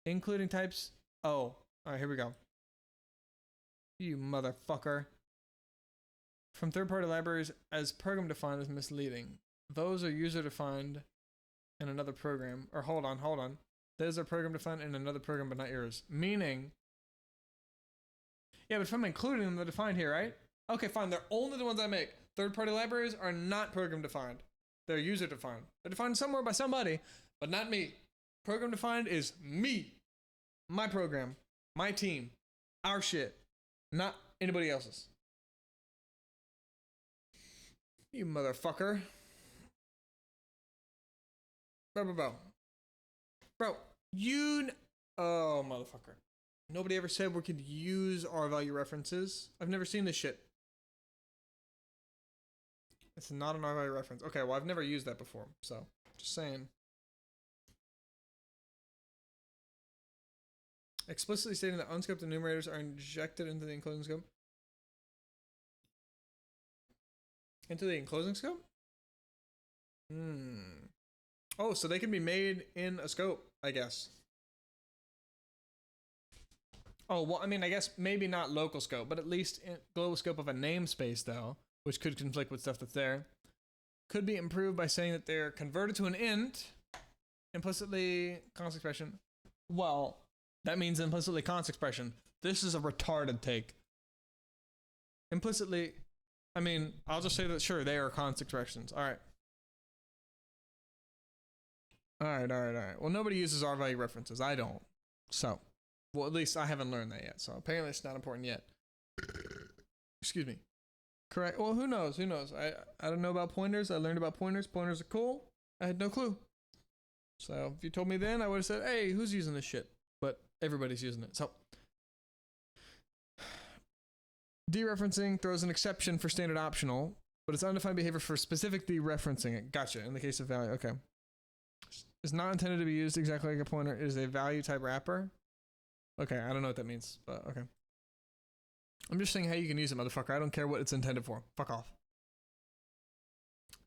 including types. Oh, all right, here we go. You motherfucker. From third-party libraries as program defined is misleading. Those are user defined in another program. Or hold on. Those are program defined in another program, but not yours. Meaning, yeah, but if I'm including them, they're defined here, right? Okay, fine. They're only the ones I make. Third-party libraries are not program defined. They're user defined. They're defined somewhere by somebody, but not me. Program defined is me. My program. My team. Our shit. Not anybody else's. You motherfucker. Bro, you... Oh, motherfucker. Nobody ever said we could use R value references. I've never seen this shit. It's not an R value reference. Okay, well, I've never used that before, so just saying. Explicitly stating that unscoped enumerators are injected into the enclosing scope. Into the enclosing scope? Hmm. Oh, so they can be made in a scope, I guess. Oh, well, I mean, I guess maybe not local scope, but at least in global scope of a namespace, though, which could conflict with stuff that's there. Could be improved by saying that they're converted to an int, implicitly const expression. Well, that means implicitly const expression. This is a retarded take. Implicitly, I mean, I'll just say that, sure, they are const expressions. All right. All right. Well, nobody uses R value references. I don't. So, well, at least I haven't learned that yet. So apparently it's not important yet. Excuse me. Correct. Well, who knows? I don't know about pointers. I learned about pointers. Pointers are cool. I had no clue. So if you told me then, I would have said, hey, who's using this shit? But everybody's using it. So dereferencing throws an exception for standard optional, but it's undefined behavior for specific dereferencing it. Gotcha. In the case of value. Okay. It's not intended to be used exactly like a pointer. It is a value type wrapper. Okay, I don't know what that means, but okay. I'm just saying how you can use it, motherfucker. I don't care what it's intended for. Fuck off.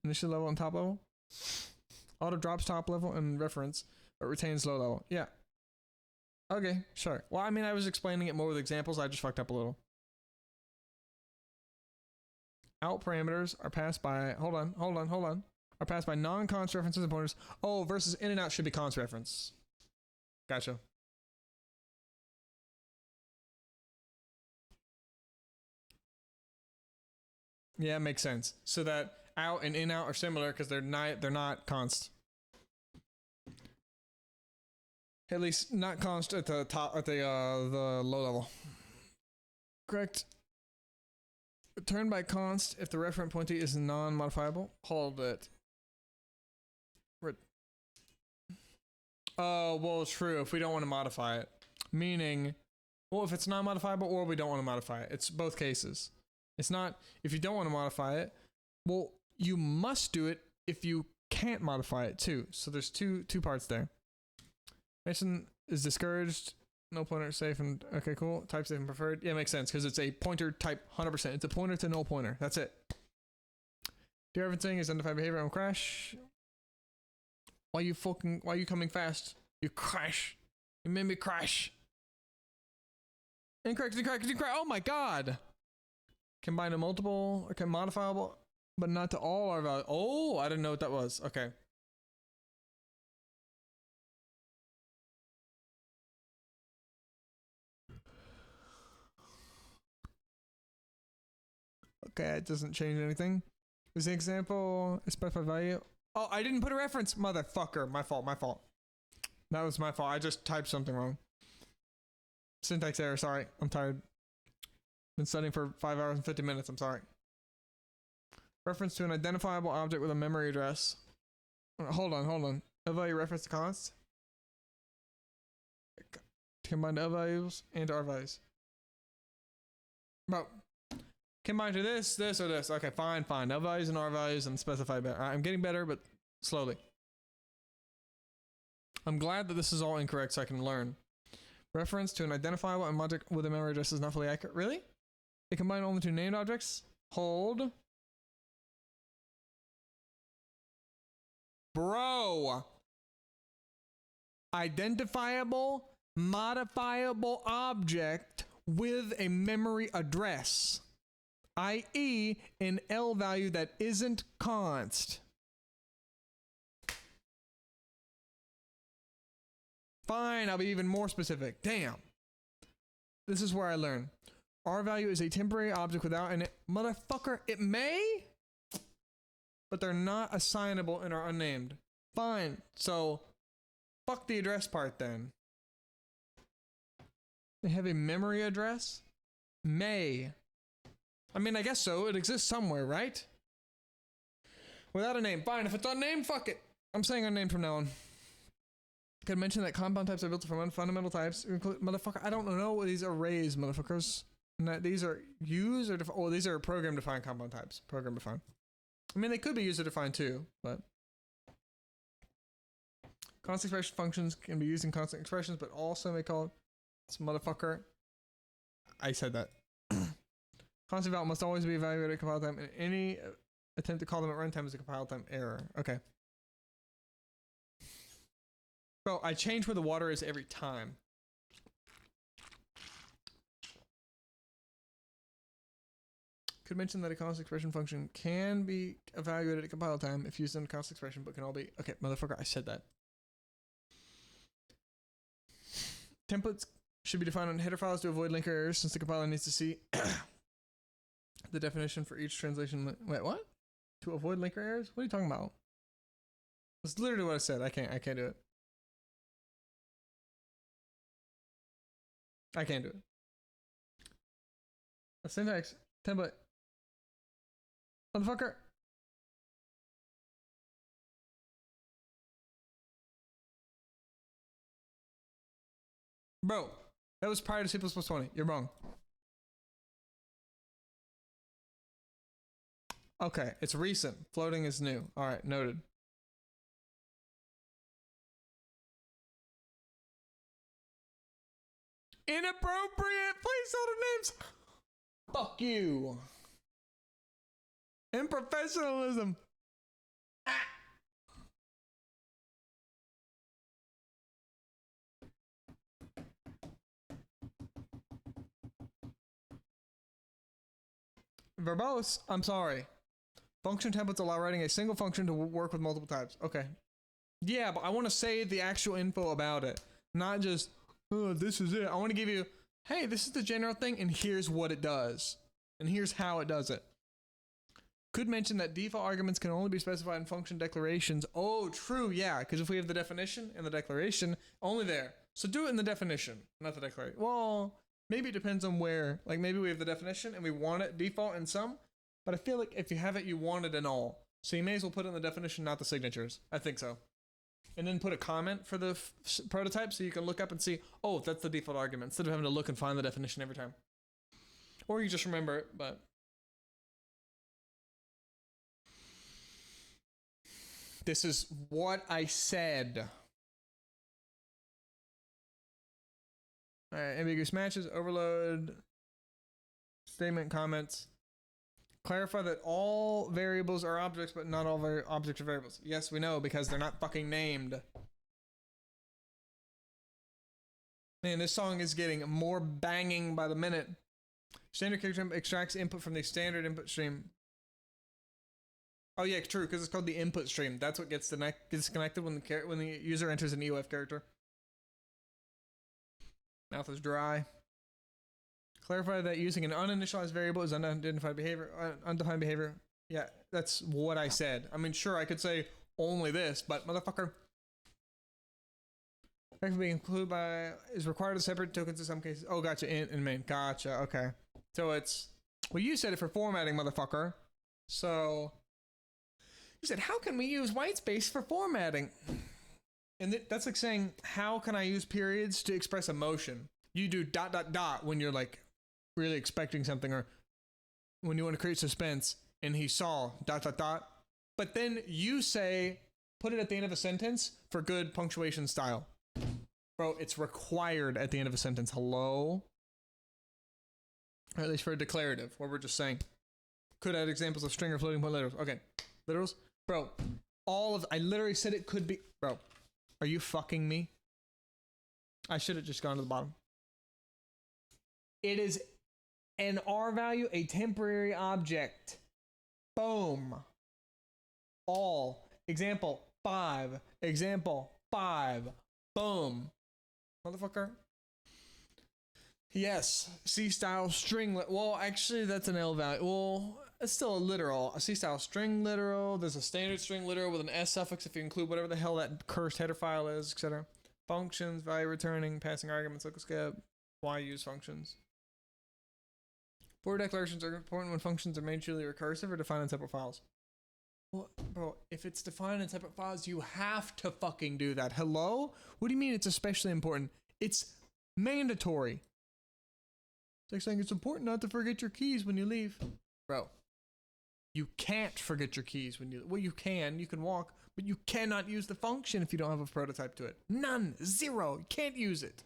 Initial level and top level. Auto drops top level and reference, but retains low level. Yeah. Okay, sure. Well, I mean, I was explaining it more with examples. I just fucked up a little. Out parameters are passed by, hold on. Are passed by non-const references and pointers. Oh, versus in and out should be const reference. Gotcha. Yeah, makes sense. So that out and in out are similar because they're not const. At least not const at the top at the low level. Correct. Return by const if the referent pointee is non-modifiable. Hold it. Oh, well, true. If we don't want to modify it, meaning, well, if it's not modifiable or we don't want to modify it, it's both cases. It's not if you don't want to modify it. Well, you must do it if you can't modify it too. So there's two parts there. Mason is discouraged. No pointer safe and okay, cool. Type safe and preferred. Yeah, makes sense because it's a pointer type 100%. It's a pointer to null pointer. That's it. Dereferencing is undefined behavior on crash. Why you coming fast? You crash. You made me crash. Incorrect. Oh my god. Combine to multiple, okay, modifiable, but not to all our values. Oh, I didn't know what that was. Okay. Okay, it doesn't change anything. Is the example a specified value? Oh, I didn't put a reference, motherfucker. My fault. That was my fault. I just typed something wrong. Syntax error, sorry. I'm tired. Been studying for 5 hours and 50 minutes. I'm sorry. Reference to an identifiable object with a memory address. Hold on. A value reference to const. Combine the L values and R values. Bro. Combine to this, or this. Okay, fine. L values and R values and specify better. I'm getting better, but slowly. I'm glad that this is all incorrect so I can learn. Reference to an identifiable object with a memory address is not fully accurate. Really? They combine only two named objects? Hold. Bro. Identifiable, modifiable object with a memory address. i.e. an L value that isn't const. Fine, I'll be even more specific. Damn. This is where I learn. R value is a temporary object without an motherfucker. It may, but they're not assignable and are unnamed. Fine. So, fuck the address part then. They have a memory address? May. I mean, I guess so. It exists somewhere, right? Without a name. Fine. If it's unnamed, fuck it. I'm saying unnamed from now on. Could mention that compound types are built from fundamental types. Motherfucker, I don't know what these arrays, motherfuckers. These are use or oh, these are program defined compound types. Program defined. I mean, they could be user defined too, but constant expression functions can be used in constant expressions, but also may call this motherfucker. I said that. Constant val must always be evaluated at compile time in any attempt to call them at runtime is a compile time error. Okay. Bro, I change where the water is every time. Could mention that a constant expression function can be evaluated at compile time if used in a constant expression, but can all be... Okay, motherfucker, I said that. Templates should be defined on header files to avoid linker errors since the compiler needs to see the definition for each translation. Wait, what? To avoid linker errors? What are you talking about? That's literally what I said. I can't do it. I can't do it. A syntax template. Motherfucker. Bro, that was prior to C++ 20. You're wrong. Okay, it's recent. Floating is new. All right, noted. Inappropriate placeholder names. Fuck you. Unprofessionalism. Ah. Verbose, I'm sorry. Function templates allow writing a single function to work with multiple types. Okay. Yeah, but I want to say the actual info about it. Not just, oh, this is it. I want to give you, hey, this is the general thing, and here's what it does. And here's how it does it. Could mention that default arguments can only be specified in function declarations. Oh, true, yeah, because if we have the definition and the declaration, only there. So do it in the definition, not the declaration. Well, maybe it depends on where. Like maybe we have the definition and we want it default in some, but I feel like if you have it, you want it in all. So you may as well put it in the definition, not the signatures. I think so. And then put a comment for the prototype so you can look up and see, oh, that's the default argument, instead of having to look and find the definition every time. Or you just remember it, but... This is what I said. Alright, ambiguous matches, overload, statement, comments. Clarify that all variables are objects, but not all objects are variables. Yes, we know, because they're not fucking named. Man, this song is getting more banging by the minute. Standard character extracts input from the standard input stream. Oh yeah, true, because it's called the input stream. That's what gets disconnected when the user enters an EOF character. Mouth is dry. Clarify that using an uninitialized variable is unidentified behavior, undefined behavior. Yeah, that's what I said. I mean, sure, I could say only this, but motherfucker. Being included by is required to separate tokens in some cases. Oh, gotcha. Int and main. Gotcha. Okay. So it's, well, you said it for formatting, motherfucker. So you said, how can we use whitespace for formatting? And that's like saying, how can I use periods to express emotion? You do ... when you're like really expecting something, or when you want to create suspense, and he saw ... But then you say, put it at the end of a sentence for good punctuation style. Bro, it's required at the end of a sentence. Hello? Or at least for a declarative, where we're just saying, could add examples of string or floating point literals. Okay. Literals? Bro, I literally said it could be, bro. Are you fucking me? I should have just gone to the bottom. It is an R value, a temporary object. Boom. All. Example 5. Example 5. Boom. Motherfucker. Yes. C-style string. Well, actually, that's an L value. Well, it's still a literal. A C-style string literal. There's a standard string literal with an S suffix if you include whatever the hell that cursed header file is, etc. Functions, value returning, passing arguments, local skip. Why use functions? For declarations are important when functions are mutually recursive or defined in separate files. Well, bro, if it's defined in separate files, you have to fucking do that. Hello? What do you mean it's especially important? It's mandatory. It's like saying it's important not to forget your keys when you leave. Bro, you can't forget your keys when you... Well, you can walk, but you cannot use the function if you don't have a prototype to it. None. Zero. You can't use it.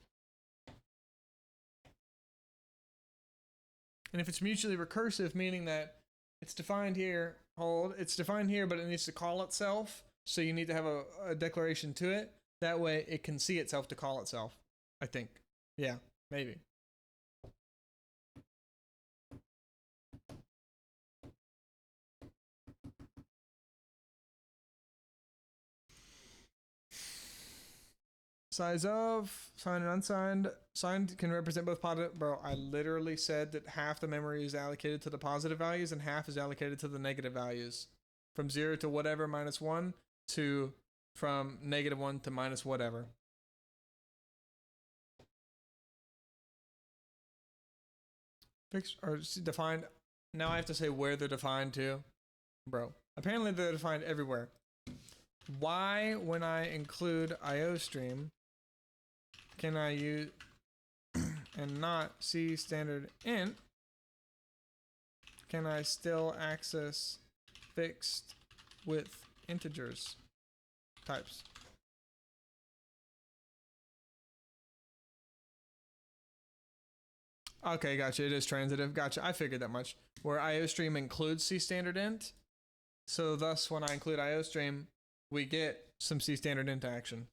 And if it's mutually recursive, meaning that It's defined here. Hold. It's defined here, but it needs to call itself. So you need to have a declaration to it. That way it can see itself to call itself. I think. Yeah, maybe. Size of, signed and unsigned. Signed can represent both positive. Bro, I literally said that half the memory is allocated to the positive values and half is allocated to the negative values. From 0 to whatever minus 1 to from -1 to minus whatever. Fixed or defined. Now I have to say where they're defined to. Bro, apparently they're defined everywhere. Why, when I include IOStream, can I use and not see standard int? Can I still access fixed with integers types? Okay, gotcha. It is transitive. Gotcha. I figured that much. Where IOStream includes C standard int. So thus, when I include IOStream, we get some C standard int action.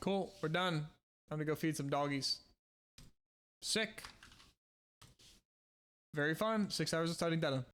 Cool. We're done. Time to go feed some doggies. Sick. Very fun. 6 hours of studying data.